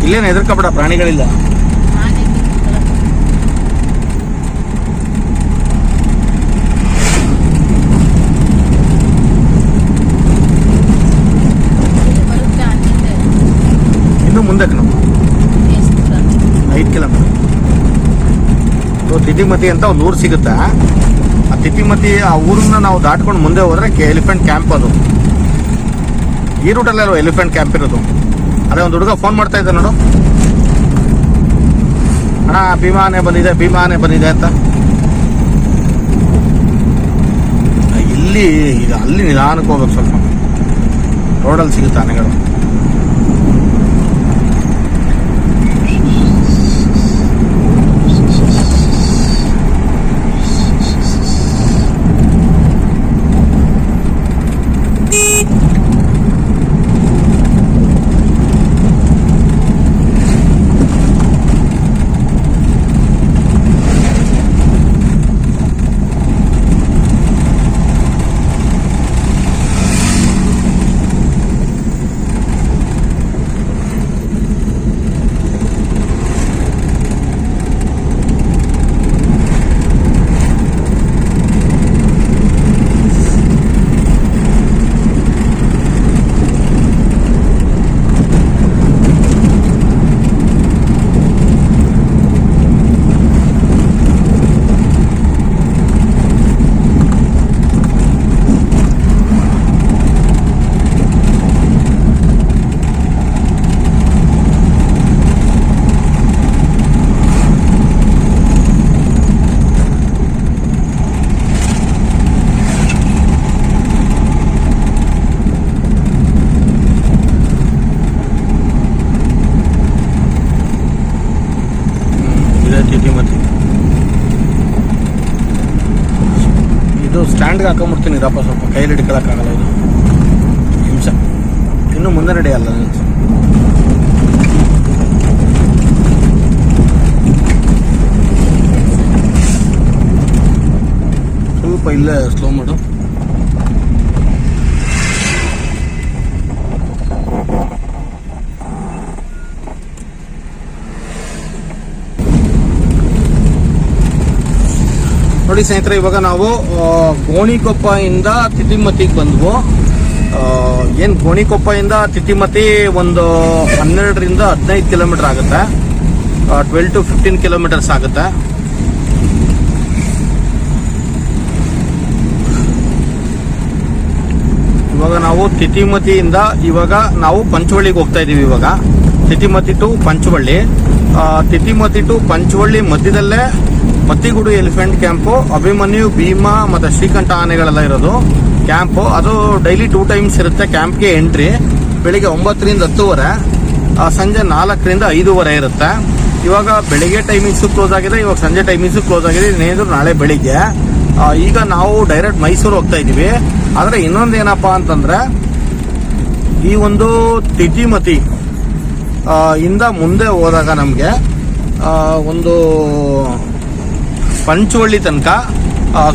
ಇಲ್ಲೇನು ಹೆದರ್ಕಬೇಡ, ಪ್ರಾಣಿಗಳಿಲ್ಲ. ಇನ್ನು ಮುಂದಕ್ಕೆ ನಾವು ತಿತಿಮತಿ ಅಂತ ಒಂದು ಊರು ಸಿಗುತ್ತೆ. ಆ ತಿತಿಮತಿ ಆ ಊರನ್ನ ನಾವು ದಾಟ್ಕೊಂಡು ಮುಂದೆ ಹೋದ್ರೆ ಎಲಿಫೆಂಟ್ ಕ್ಯಾಂಪ್ ಅದು. ಈ ರೂಟಲ್ಲೇ ಅಲ್ವ ಎಲಿಫೆಂಟ್ ಕ್ಯಾಂಪ್ ಇರೋದು. ಅದೇ ಒಂದು ಹುಡುಗ ಫೋನ್ ಮಾಡ್ತಾ ಇದ್ದ ನೋಡು, ಅಣ್ಣ ಭೀಮಾ ಆನೆ ಬಂದಿದೆ ಅಂತ. ಇಲ್ಲಿ ಅಲ್ಲಿ ನಿಧಾನಕ್ಕೆ ಹೋಗ್ಬೇಕು, ಸ್ವಲ್ಪ ರೋಡಲ್ಲಿ ಸಿಗುತ್ತೆ ಆನೆಗಳು. ಇದು ಸ್ಟ್ಯಾಂಡ್ಗೆ ಹಾಕೊಂಡ್ಬಿಡ್ತೀನಿ ರಪ್ಪ, ಸ್ವಲ್ಪ ಕೈಲಿ ಹಿಡ್ಕೊಳಕ್ಕಾಗಲ್ಲ. ಇದು ನಿಮಿಷ ಇನ್ನು ಮುಂದೆ ನಡೆಯಲ್ಲ. ಸ್ವಲ್ಪ ಇಲ್ಲೇ ಸ್ಲೋ ಮಾಡು. ನೋಡಿ ಸ್ನೇಹಿತರೆ, ಇವಾಗ ನಾವು ಗೋಣಿಕೊಪ್ಪದಿಂದ ತಿತಿಮತಿಗೆ ಬಂದ್ವು. ಏನು ಗೋಣಿಕೊಪ್ಪದಿಂದ ತಿತಿಮತಿ ಒಂದು 12ರಿಂದ 15 ಕಿಲೋಮೀಟರ್ ಆಗುತ್ತೆ. 12 to 15 ಕಿಲೋಮೀಟರ್ಸ್ ಆಗುತ್ತೆ. ಇವಾಗ ನಾವು ತಿತಿಮತಿಯಿಂದ ನಾವು ಪಂಚವಳ್ಳಿಗೆ ಹೋಗ್ತಾ ಇದೀವಿ. ಇವಾಗ ತಿತಿಮತಿ ಟು ಪಂಚವಳ್ಳಿ. ತಿತಿಮತಿ ಟು ಪಂಚವಳ್ಳಿ ಮಧ್ಯದಲ್ಲೇ ಮತ್ತಿಗುಡು ಎಲಿಫೆಂಟ್ ಕ್ಯಾಂಪು, ಅಭಿಮನ್ಯು, ಭೀಮಾ ಮತ್ತು ಶ್ರೀಕಂಠ ಆನೆಗಳೆಲ್ಲ ಇರೋದು ಕ್ಯಾಂಪು. ಅದು ಡೈಲಿ 2 ಟೈಮ್ಸ್ ಇರುತ್ತೆ ಕ್ಯಾಂಪ್ಗೆ ಎಂಟ್ರಿ. ಬೆಳಿಗ್ಗೆ 9ರಿಂದ 10:30, ಸಂಜೆ 4ರಿಂದ 5:30 ಇರುತ್ತೆ. ಇವಾಗ ಬೆಳಿಗ್ಗೆ ಟೈಮಿಂಗ್ಸು ಕ್ಲೋಸ್ ಆಗಿದೆ, ಇವಾಗ ಸಂಜೆ ಟೈಮಿಂಗ್ಸು ಕ್ಲೋಸ್ ಆಗಿದೆ. ಇನ್ನೇನು ನಾಳೆ ಬೆಳಿಗ್ಗೆ. ಈಗ ನಾವು ಡೈರೆಕ್ಟ್ ಮೈಸೂರು ಹೋಗ್ತಾ ಇದ್ದೀವಿ. ಆದರೆ ಇನ್ನೊಂದೇನಪ್ಪ ಅಂತಂದ್ರೆ, ಈ ಒಂದು ತಿತಿಮತಿ ಇಂದ ಮುಂದೆ ಹೋದಾಗ ನಮಗೆ ಒಂದು ಪಂಚವಳ್ಳಿ ತನಕ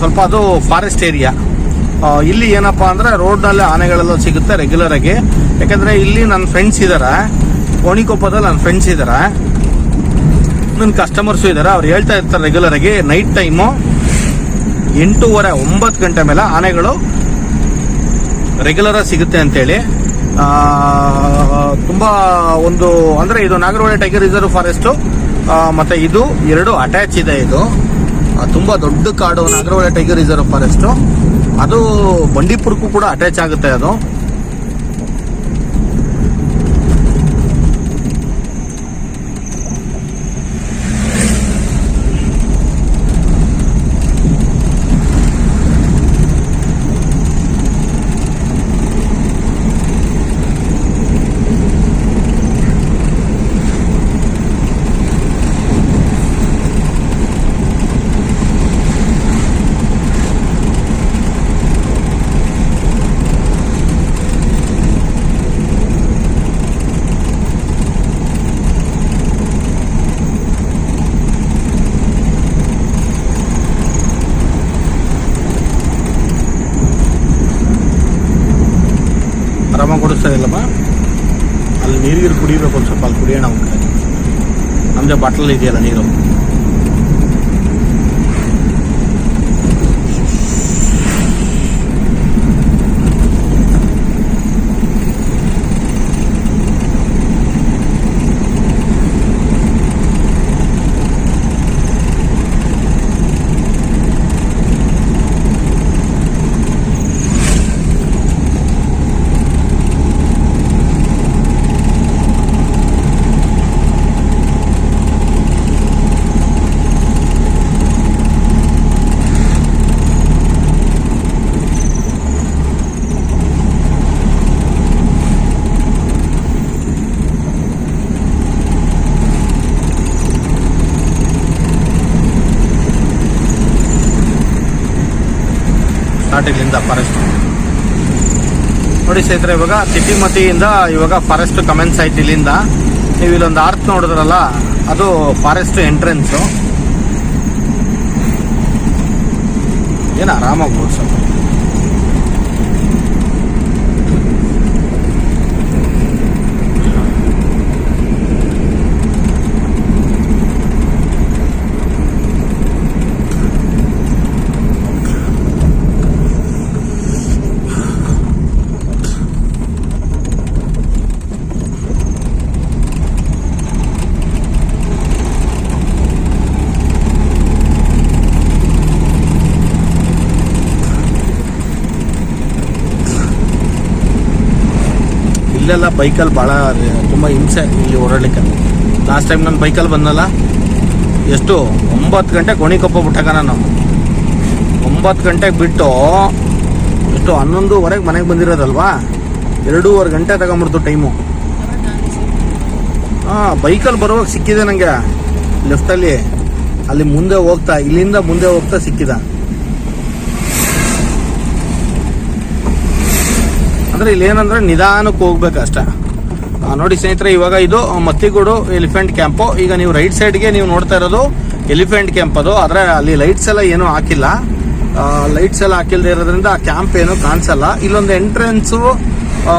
ಸ್ವಲ್ಪ ಅದು ಫಾರೆಸ್ಟ್ ಏರಿಯಾ. ಇಲ್ಲಿ ಏನಪ್ಪಾ ಅಂದ್ರೆ ರೋಡ್ನಲ್ಲೇ ಆನೆಗಳೆಲ್ಲ ಸಿಗುತ್ತೆ ರೆಗ್ಯುಲರ್ ಆಗಿ. ಯಾಕಂದ್ರೆ ಇಲ್ಲಿ ನನ್ನ ಫ್ರೆಂಡ್ಸ್ ಇದಾರೆ, ಗೋಣಿಕೊಪ್ಪದಲ್ಲಿ ನನ್ನ ಫ್ರೆಂಡ್ಸ್ ಇದಾರೆ, ನನ್ನ ಕಸ್ಟಮರ್ಸು ಇದಾರೆ. ಅವ್ರು ಹೇಳ್ತಾ ಇರ್ತಾರೆ ರೆಗ್ಯುಲರ್ ಆಗಿ ನೈಟ್ ಟೈಮು 8:30, 9 ಗಂಟೆ ಮೇಲೆ ಆನೆಗಳು ರೆಗ್ಯುಲರ್ ಆಗಿ ಸಿಗುತ್ತೆ ಅಂತೇಳಿ. ತುಂಬಾ ಒಂದು ಅಂದ್ರೆ ಇದು ನಾಗರಹೊಳೆ ಟೈಗರ್ ರಿಸರ್ವ್ ಫಾರೆಸ್ಟ್ ಮತ್ತೆ ಇದು 2 ಅಟ್ಯಾಚ್ ಇದೆ. ಇದು ತುಂಬಾ ದೊಡ್ಡ ಕಾಡು ನಾಗರಹೊಳೆ ಟೈಗರ್ ರಿಸರ್ವ್ ಫಾರೆಸ್ಟ್. ಅದು ಬಂಡೀಪುರಕ್ಕೂ ಕೂಡ ಅಟ್ಯಾಚ್ ಆಗುತ್ತೆ. ಅದು ಆರಾಮಾಗಿ ಕೊಡಿಸ್ತಾ ಇಲ್ಲಮ್ಮ. ಅಲ್ಲಿ ನೀರಿಗೆ ಕುಡಿಬೇಕು, ಒಂದು ಸ್ವಲ್ಪ ಅಲ್ಲಿ ಕುಡಿಯೋಣ. ನಮ್ಮದೇ ಬಾಟ್ಲಲ್ಲಿ ಇದೆಯಲ್ಲ ನೀರು. ಸ್ಟಾರ್ಟ್ ಇಲ್ಲಿಂದ ಫಾರೆಸ್ಟ್ ನೋಡಿ ಸ್ನೇಹಿತರೆ. ಇವಾಗ ತಿಪ್ಪಿಮತಿಯಿಂದ ಇವಾಗ ಫಾರೆಸ್ಟ್ ಕಮೆನ್ಸ್ ಆಯ್ತು. ಇಲ್ಲಿಂದ ನೀವು ಇಲ್ಲೊಂದು ಆರ್ತ್ ನೋಡಿದ್ರಲ್ಲ, ಅದು ಫಾರೆಸ್ಟ್ ಎಂಟ್ರೆನ್ಸು. ಏನು ಆರಾಮಾಗಿ ಓಡಿಸೋದು. ಇಲ್ಲೆಲ್ಲ ಬೈಕಲ್ಲಿ ಭಾಳ ತುಂಬ ಹಿಂಸೆ ಇಲ್ಲಿ ಓಡಾಡಲಿಕ್ಕೆ. ಲಾಸ್ಟ್ ಟೈಮ್ ನಾನು ಬೈಕಲ್ಲಿ ಬಂದಲ್ಲ, ಎಷ್ಟು 9 ಗಂಟೆ ಗೋಣಿಕೊಪ್ಪ ಬಿಟ್ಟಾಗ ನಾನು 9 ಗಂಟೆಗೆ ಬಿಟ್ಟು ಎಷ್ಟು 11:15 ಮನೆಗೆ ಬಂದಿರೋದಲ್ವಾ, 2.5 ಗಂಟೆ ತಗೊಂಬಿಡ್ತು ಟೈಮು. ಹಾಂ, ಬೈಕಲ್ಲಿ ಬರುವಾಗ ಸಿಕ್ಕಿದೆ ನನಗೆ ಲೆಫ್ಟಲ್ಲಿ. ಅಲ್ಲಿ ಮುಂದೆ ಹೋಗ್ತಾ, ಇಲ್ಲಿಂದ ಮುಂದೆ ಹೋಗ್ತಾ ಸಿಕ್ಕಿದ. ಅಂದರೆ ಇಲ್ಲೇನಂದ್ರೆ ನಿಧಾನಕ್ಕೆ ಹೋಗ್ಬೇಕಷ್ಟೆ. ನೋಡಿ ಸ್ನೇಹಿತರೆ, ಇವಾಗ ಇದು ಮತ್ತಿಗೂಡು ಎಲಿಫೆಂಟ್ ಕ್ಯಾಂಪು. ಈಗ ನೀವು ರೈಟ್ ಸೈಡ್ಗೆ ನೀವು ನೋಡ್ತಾ ಇರೋದು ಎಲಿಫೆಂಟ್ ಕ್ಯಾಂಪ್. ಅದು ಆದರೆ ಅಲ್ಲಿ ಲೈಟ್ಸ್ ಎಲ್ಲ ಏನೂ ಹಾಕಿಲ್ಲ. ಲೈಟ್ಸ್ ಎಲ್ಲ ಹಾಕಿಲ್ಲದೆ ಇರೋದ್ರಿಂದ ಆ ಕ್ಯಾಂಪ್ ಏನು ಕಾಣಿಸಲ್ಲ. ಇಲ್ಲೊಂದು ಎಂಟ್ರೆನ್ಸು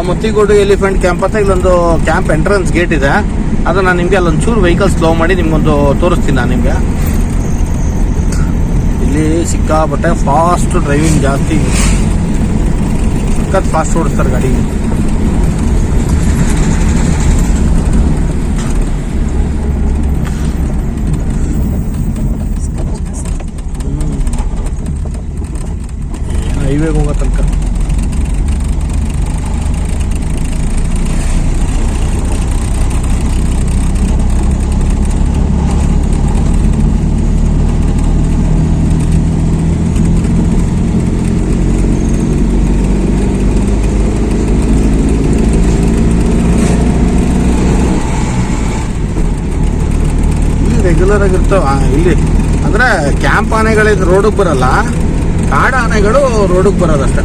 ಮತ್ತಿಗೂಡು ಎಲಿಫೆಂಟ್ ಕ್ಯಾಂಪ್ ಅಂತ ಇಲ್ಲೊಂದು ಕ್ಯಾಂಪ್ ಎಂಟ್ರೆನ್ಸ್ ಗೇಟ್ ಇದೆ. ಅದು ನಾನು ನಿಮಗೆ ಅಲ್ಲೊಂದು ಚೂರು ವೆಹಿಕಲ್ ಸ್ಲೋ ಮಾಡಿ ನಿಮ್ಗೊಂದು ತೋರಿಸ್ತೀನಿ ನಾನು ನಿಮಗೆ. ಇಲ್ಲಿ ಸಿಕ್ಕಾಪಟ್ಟೆ ಫಾಸ್ಟ್ ಡ್ರೈವಿಂಗ್ ಜಾಸ್ತಿ, ಫಾಸ್ಟ್ ಓಡಿಸ್ತಾರೆ ಗಾಡಿ. ಹೈವೇಗೆ ಹೋಗೋ ತನಕ ರೆಗ್ಯುಲರ್ ಆಗಿರ್ತಾವ ಇಲ್ಲಿ. ಅಂದ್ರೆ ಕ್ಯಾಂಪ್ ಆನೆಗಳಿದ್ದು ರೋಡಿಗೆ ಬರಲ್ಲ, ಕಾಡು ಆನೆಗಳು ರೋಡಿಗೆ ಬರೋದಷ್ಟೆ.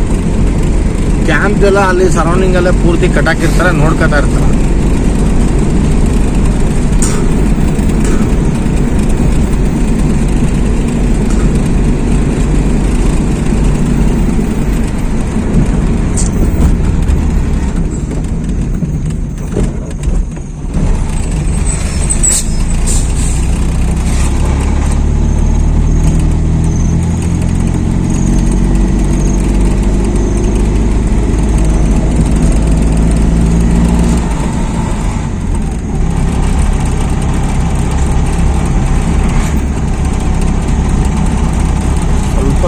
ಕ್ಯಾಂಪ್ಗೆಲ್ಲ ಅಲ್ಲಿ ಸರೌಂಡಿಂಗ್ ಅಲ್ಲೇ ಪೂರ್ತಿ ಕಟ್ಟಾಕಿರ್ತಾರೆ, ನೋಡ್ಕೊತಾ ಇರ್ತಾರೆ.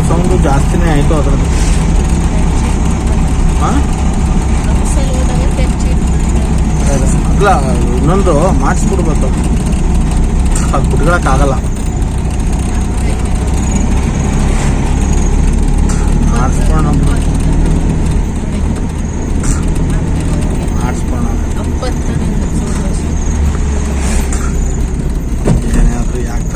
ಸೌಂಡು ಜಾಸ್ತಿನೇ ಆಯಿತು ಅದರದ್ದು. ಅಲ್ಲ, ಇನ್ನೊಂದು ಮಾಡಿಸ್ಬಿಡ್ಬೇಕು, ಅದು ಬಿಟ್ಕೊಳಕ್ಕಾಗಲ್ಲ. ಮಾಡಿಸ್ಕೋಣ ಏನಾದರೂ ಯಾಕೆ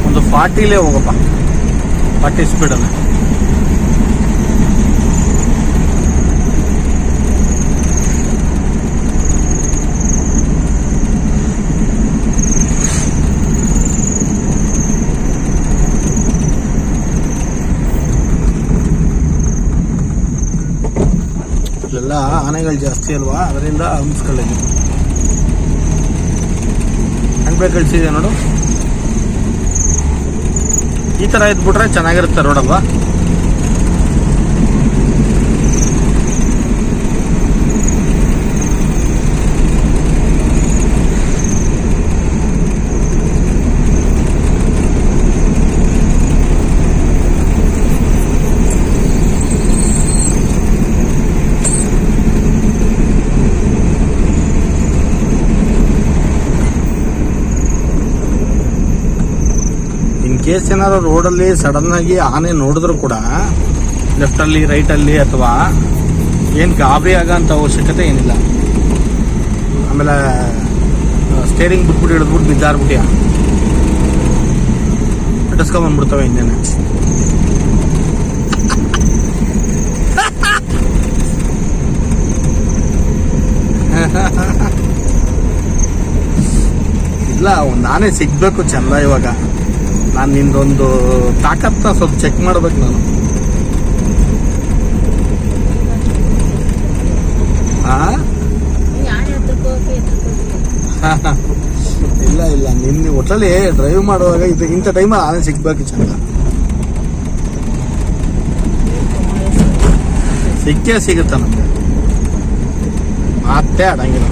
ಒಂದು 40ಲೇ ಹೋಗಪ್ಪ, 40 ಸ್ಪೀಡಲ್ಲಿ. ಇಲ್ಲೆಲ್ಲ ಆನೆಗಳು ಜಾಸ್ತಿ ಅಲ್ವಾ, ಅದರಿಂದ ಹಂಸ್ಕೊಳ್ಳಿ. ಹ್ಯಾಂಡ್ ಬ್ರೇಕ್ ಕಳಿಸಿದೆ ನೋಡು. ಈ ಥರ ಇದ್ಬಿಟ್ರೆ ಚೆನ್ನಾಗಿರುತ್ತೆ ರೋಡಲ್ವಾ. ಕೇಸ್ ಏನಾದ್ರು ರೋಡಲ್ಲಿ ಸಡನ್ ಆಗಿ ಆನೆ ನೋಡಿದ್ರು ಕೂಡ ಲೆಫ್ಟಲ್ಲಿ ರೈಟಲ್ಲಿ ಅಥವಾ ಏನು ಗಾಬರಿ ಆಗೋಂಥ ಅವಶ್ಯಕತೆ ಏನಿಲ್ಲ. ಆಮೇಲೆ ಸ್ಟೇರಿಂಗ್ ಬಿಟ್ಬಿಟ್ಟು ಹಿಡಿದ್ಬಿಟ್ಟು ಬಿದ್ದಾರ್ಬಿಟ್ಟಿಯ ಇಟ್ಟಿಸ್ಕೊಂಬಂದ್ಬಿಡ್ತವೆ ಹಿಂದೇನೆ. ಇಲ್ಲ, ಒಂದು ಆನೆ ಸಿಗ್ಬೇಕು ಚಂದ. ಇವಾಗ ನಾನು ನಿಂದೊಂದು ತಾಕತ್ನ ಸ್ವಲ್ಪ ಚೆಕ್ ಮಾಡ್ಬೇಕು ನಾನು. ಇಲ್ಲ ಇಲ್ಲ, ನಿನ್ನ ಒಟ್ಟಲ್ಲಿ ಡ್ರೈವ್ ಮಾಡುವಾಗ ಇಂಥ ಟೈಮಲ್ಲಿ ಆನೆ ಸಿಗ್ಬೇಕು ಚಂದ. ಸಿಕ್ಕೇ ಸಿಗುತ್ತೆ ನಮಗೆ, ಮತ್ತೆ ಆಡಂಗಿಲ್ಲ.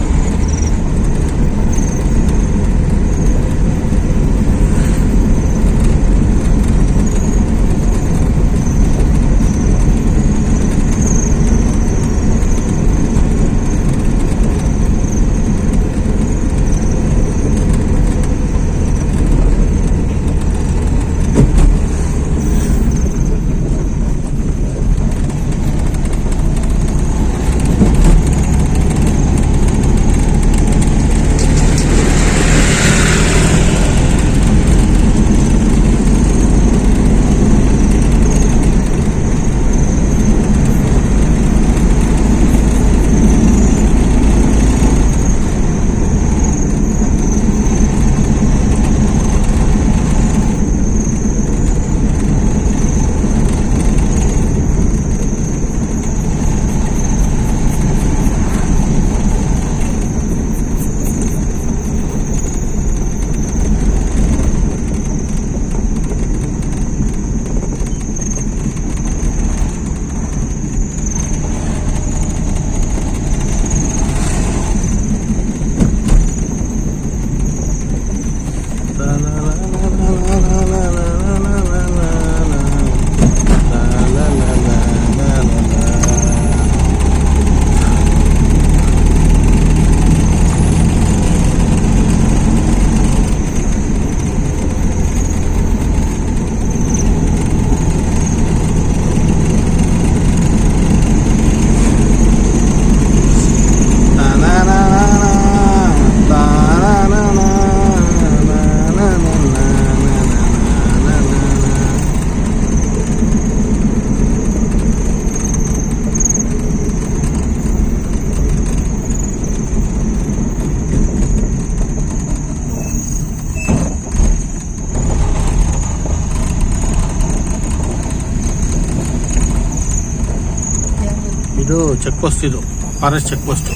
ಇದು ಚೆಕ್ ಪೋಸ್ಟ್, ಇದು ಫಾರೆಸ್ಟ್ ಚೆಕ್ ಪೋಸ್ಟ್.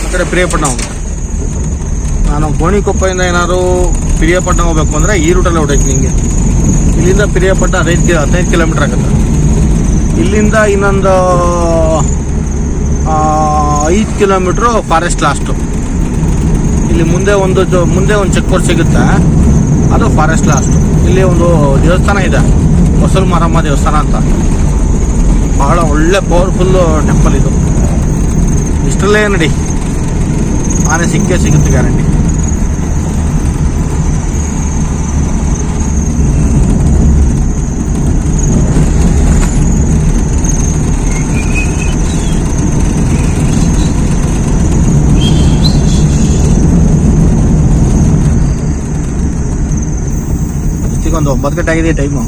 ಆ ಕಡೆ ಪಿರಿಯಾಪಟ್ಟಣ ಹೋಗ್ಬೇಕು. ನಾನು ಗೋಣಿಕೊಪ್ಪದಿಂದ ಏನಾದ್ರು ಪಿರಿಯಾಪಟ್ಟಣ ಹೋಗ್ಬೇಕು ಅಂದರೆ ಈ ರೂಟಲ್ಲಿ ಹೊಡೈತಿ. ನಿಮಗೆ ಇಲ್ಲಿಂದ ಪಿರಿಯಾಪಟ್ಟಣ 15 ಕಿಲೋಮೀಟರ್ ಆಗುತ್ತೆ. ಇಲ್ಲಿಂದ ಇನ್ನೊಂದು 5 ಕಿಲೋಮೀಟ್ರು ಫಾರೆಸ್ಟ್ ಲಾಸ್ಟು. ಇಲ್ಲಿ ಮುಂದೆ ಒಂದು ಚೆಕ್ ಪೋಸ್ಟ್ ಸಿಗುತ್ತೆ, ಅದು ಫಾರೆಸ್ಟ್ ಲಾಸ್ಟು. ಇಲ್ಲಿ ಒಂದು ದೇವಸ್ಥಾನ ಇದೆ, ಹೊಸಲು ಮಾರಮ್ಮ ದೇವಸ್ಥಾನ ಅಂತ. ಬಹಳ ಒಳ್ಳೆ ಪವರ್ಫುಲ್ ಟೆಂಪಲ್ ಇದು. ಇಷ್ಟರಲ್ಲೇ ನಡಿ, ಆನೆ ಸಿಕ್ಕೇ ಸಿಗುತ್ತೆ ಗ್ಯಾರಂಟಿ. ಒಂದು 9 ಗಂಟೆ ಆಗಿದೆ ಟೈಮು.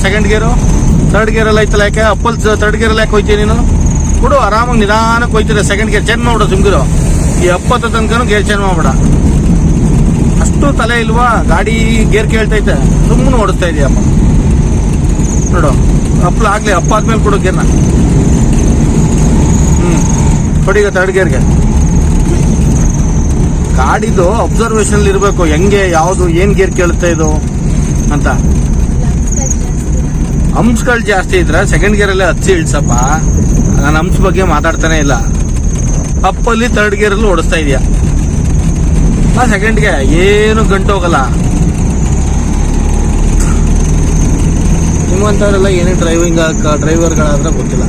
ಸೆಕೆಂಡ್ ಗೇರು, ಥರ್ಡ್ ಗೇರಲ್ಲಿ ಐತಲ್ಲ, ಯಾಕೆ ಅಪ್ಪಲ್ ಥರ್ಡ್ ಗೇರಲ್ಲಿ ಯಾಕೆ ಹೋಯ್ತೀಯ ನೀನು? ಬಿಡು, ಆರಾಮಾಗಿ ನಿಧಾನಕ್ಕೆ ಹೋಯ್ತೀರ. ಸೆಕೆಂಡ್ ಗೇರ್ ಚೇಂಜ್ ಮಾಡ್ಬಿಡು ಸುಮ್ಗಿರು. ಈ 70 ತನಕನೂ ಗೇರ್ ಚೇಂಜ್ ಮಾಡ್ಬೇಡ. ಅಷ್ಟು ತಲೆ ಇಲ್ವಾ? ಗಾಡಿ ಗೇರ್ ಕೇಳ್ತೈತೆ, ಸುಮ್ಮನೆ ಓಡಿಸ್ತಾ ಇದೆಯಪ್ಪ. ನೋಡು, ಆಗ್ಲಿ ಅಪ್ಪ ಆದ್ಮೇಲೆ ಕೊಡು ಗೇರ್ನ. ಕೊಡೀಗ ಥರ್ಡ್ ಗೇರ್ಗೆ. ಗಾಡಿದು ಅಬ್ಸರ್ವೇಷನ್ ಇರಬೇಕು, ಹೆಂಗೆ ಯಾವುದು ಏನ್ ಗೇರ್ ಕೇಳುತ್ತೆ ಇದು ಅಂತ. ಹಂಪ್ಸ್ಗಳು ಜಾಸ್ತಿ ಇದ್ರೆ ಸೆಕೆಂಡ್ ಗೇರಲ್ಲಿ ಹಚ್ಚಿ ಇಳ್ಸಪ್ಪ. ನಾನು ಹಂಪ್ಸ್ ಬಗ್ಗೆ ಮಾತಾಡ್ತಾನೆ ಇಲ್ಲ. ಅಪ್ಪಲ್ಲಿ ಥರ್ಡ್ ಗೇರಲ್ಲಿ ಓಡಿಸ್ತಾ ಇದೆಯಾ, ಸೆಕೆಂಡ್ಗೆ ಏನು ಗಂಟು ಹೋಗಲ್ಲ. ನಿಮ್ಮಂಥವರೆಲ್ಲ ಏನೇ ಡ್ರೈವರ್ಗಳಾದ್ರೆ ಗೊತ್ತಿಲ್ಲ.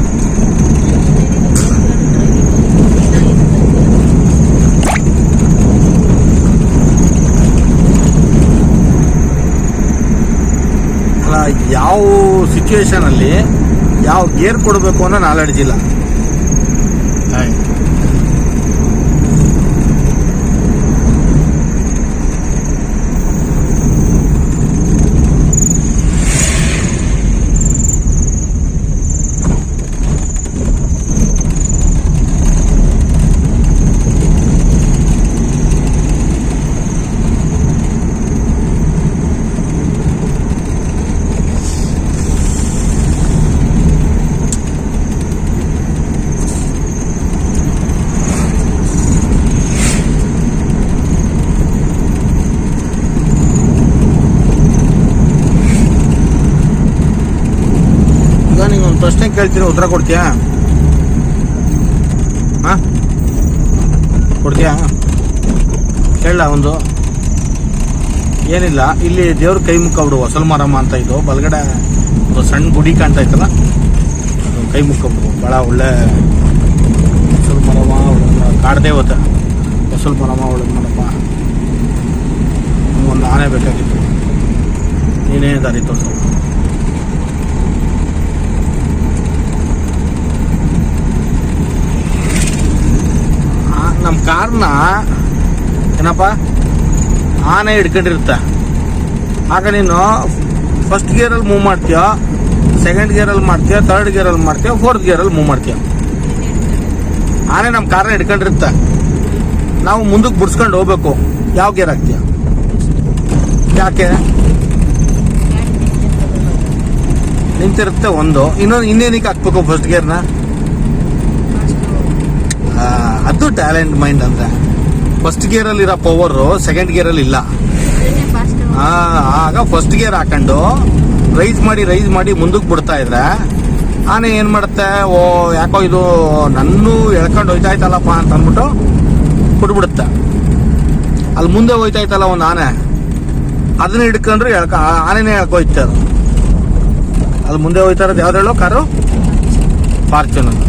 ಯಾವ ಸಿಚುವೇಶನ್ ಅಲ್ಲಿ ಯಾವ ಗೇರ್ ಕೊಡಬೇಕು ಅನ್ನೋ ನಾಲೆಡ್ಜ್ ಇಲ್ಲ. ಪ್ರಶ್ನೆ ಕೇಳ್ತೀನಿ, ಉತ್ತರ ಕೊಡ್ತೀಯಾ? ಕೊಡ್ತೀಯಾ? ಕೇಳಲ್ಲ ಒಂದು. ಏನಿಲ್ಲ, ಇಲ್ಲಿ ದೇವ್ರ ಕೈ ಮುಖ ಬಿಡು. ಹೊಸಲ್ ಮಾರಮ್ಮ ಅಂತ ಇದು ಬಲಗಡೆ ಒಂದು ಸಣ್ಣ ಗುಡಿ ಕಾಣ್ತಾ ಇತ್ತಲ್ಲ, ಅದು ಕೈ ಮುಖ ಬಿಡು. ಭಾಳ ಒಳ್ಳೆ ಹೊಸಲ್ ಮಾರಮ್ಮ ಕಾಡ್ದೇವತೆ. ಹೊಸಲ್ ಮಾರಮ್ಮ ಒಳ್ಳೆ ಮಾಡಪ್ಪ. ಒಂದು ಆನೆ ಬೇಕಾಗಿತ್ತು, ನೀನೇ ದಾರಿ ತೋರಿಸ. ನಮ್ಮ ಕಾರ್ನ ಏನಪ್ಪ ಆನೆ ಹಿಡ್ಕೊಂಡಿರುತ್ತೆ. ಆಗ ನೀನು ಫಸ್ಟ್ ಗೇರಲ್ಲಿ ಮೂವ್ ಮಾಡ್ತೀಯ, ಸೆಕೆಂಡ್ ಗೇರಲ್ಲಿ ಮಾಡ್ತೀಯ, ಥರ್ಡ್ ಗೇರಲ್ಲಿ ಮಾಡ್ತೀಯ, ಫೋರ್ತ್ ಗೇರಲ್ಲಿ ಮೂವ್ ಮಾಡ್ತೀಯ. ಆನೆ ನಮ್ಮ ಕಾರ್ನ ಹಿಡ್ಕೊಂಡಿರುತ್ತೆ, ನಾವು ಮುಂದಕ್ಕೆ ಬಿಡ್ಸ್ಕೊಂಡು ಹೋಗ್ಬೇಕು. ಯಾವ ಗೇರ್ ಹಾಕ್ತೀಯ? ಯಾಕೆ ನಿಂತಿರುತ್ತೆ ಒಂದು. ಇನ್ನೇನಕ್ಕೆ ಹಾಕ್ಬೇಕು ಫಸ್ಟ್ ಗೇರ್ನ? ಅದು ಟ್ಯಾಲೆಂಟ್ ಮೈಂಡ್ ಅಂದ್ರೆ. ಫಸ್ಟ್ ಗೇರಲ್ಲಿ ಇರೋ ಪವರು ಸೆಕೆಂಡ್ ಗೇರಲ್ಲಿ ಇಲ್ಲ. ಆಗ ಫಸ್ಟ್ ಗೇರ್ ಹಾಕೊಂಡು ರೈಸ್ ಮಾಡಿ ಮುಂದಕ್ಕೆ ಬಿಡ್ತಾ ಇದ್ರೆ ಆನೆ ಏನ್ ಮಾಡುತ್ತೆ, ಓ ಯಾಕೋ ಇದು ನನ್ನೂ ಎಳ್ಕೊಂಡು ಹೋಯ್ತಾಯ್ತಲ್ಲಪ್ಪ ಅಂತ ಅಂದ್ಬಿಟ್ಟು ಬಿಟ್ಬಿಡುತ್ತೆ. ಅಲ್ಲಿ ಮುಂದೆ ಹೋಯ್ತಾಯ್ತಲ್ಲ ಒಂದು ಆನೆ, ಅದನ್ನ ಹಿಡ್ಕೊಂಡ್ರೆ ಆನೆನೇ ಎಳ್ಕೊಯ್ತಾರ. ಅಲ್ಲಿ ಮುಂದೆ ಹೋಯ್ತಾ ಇರೋದು ಯಾವ್ದು ಹೇಳೋ ಕಾರು? ಫಾರ್ಚೂನರ್.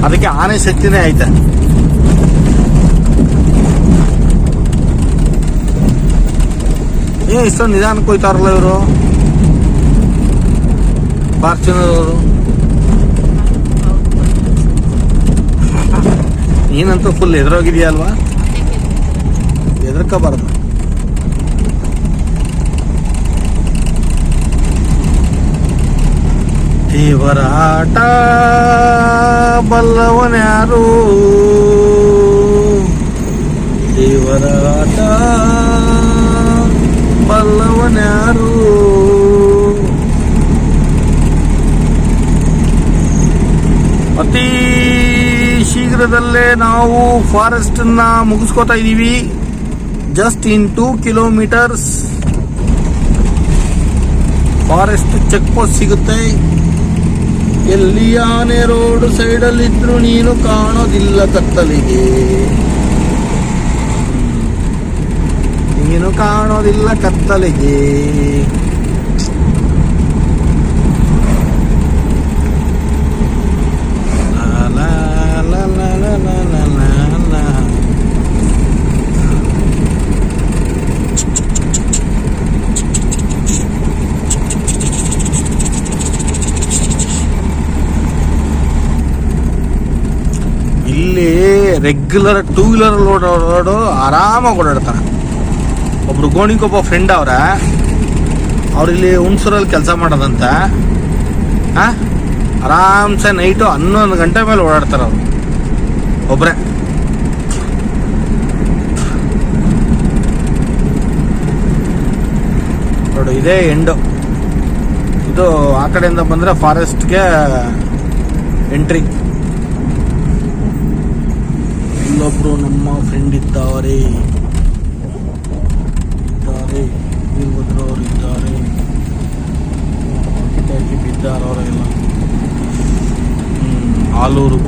ಅದಕ್ಕೆ ಆನೆ ಶಕ್ತಿನೇ ಐತೆ. ಇಷ್ಟೊಂದು ನಿಧಾನಕ್ಕೆ ಹೋಯ್ತಾರಲ್ಲ ಇವರು ಫಾರ್ಚೂನರ್ ಅವರು. ನೀನಂತೂ ಫುಲ್ ಎದುರೋಗಿದೆಯಾ ಅಲ್ವಾ? ಹೆದರ್ಕೋಬಾರ್ದು. ದೇವರ ಆಟ ಬಲ್ಲವನ್ಯಾರು, ದೇವರ ಆಟ ಬಲ್ಲವನ್ಯಾರು. ಅತಿ ಶೀಘ್ರದಲ್ಲೇ ನಾವು ಫಾರೆಸ್ಟ್ ಅನ್ನ ಮುಗಿಸ್ಕೋತಾ ಇದೀವಿ. Just in 2 kilometres forest check post ಸಿಗುತ್ತೆ. ಎಲ್ಲಿ ಆನೆ ರೋಡ್ ಸೈಡಲ್ಲಿ ಇದ್ರು ನೀನು ಕಾಣೋದಿಲ್ಲ ಕತ್ತಲಿಗೆ, ನೀನು ಕಾಣೋದಿಲ್ಲ ಕತ್ತಲಿಗೆ. ಇಲ್ಲಿ ರೆಗ್ಯುಲರ್ 2 ವೀಲರ್ ಓಡಾಡೋರು ಆರಾಮಾಗಿ ಓಡಾಡ್ತಾನೆ. ಒಬ್ರು ಗೋಣಿಗೊಬ್ಬ ಫ್ರೆಂಡ್ ಅವ್ರ, ಅವ್ರಿಲ್ಲಿ ಹುಣಸೂರಲ್ಲಿ ಕೆಲಸ ಮಾಡೋದಂತ. ಆರಾಮ್ಸೆ ನೈಟು 11 ಗಂಟೆ ಮೇಲೆ ಓಡಾಡ್ತಾರೆ ಅವರು ಒಬ್ಬರೇ. ನೋಡಿ ಇದೇ ಎಂಡು. ಇದು ಆ ಕಡೆಯಿಂದ ಬಂದರೆ ಫಾರೆಸ್ಟ್ಗೆ ಎಂಟ್ರಿ. ಇಲ್ಲೊಬ್ರು ನಮ್ಮ ಫ್ರೆಂಡ್ ಇದ್ದಾರೆ, ವೀರಭದ್ರವ್ರು ಇದ್ದಾರೆ, ಬಿದ್ದಾರವರೆಲ್ಲ. ಆಲೂರು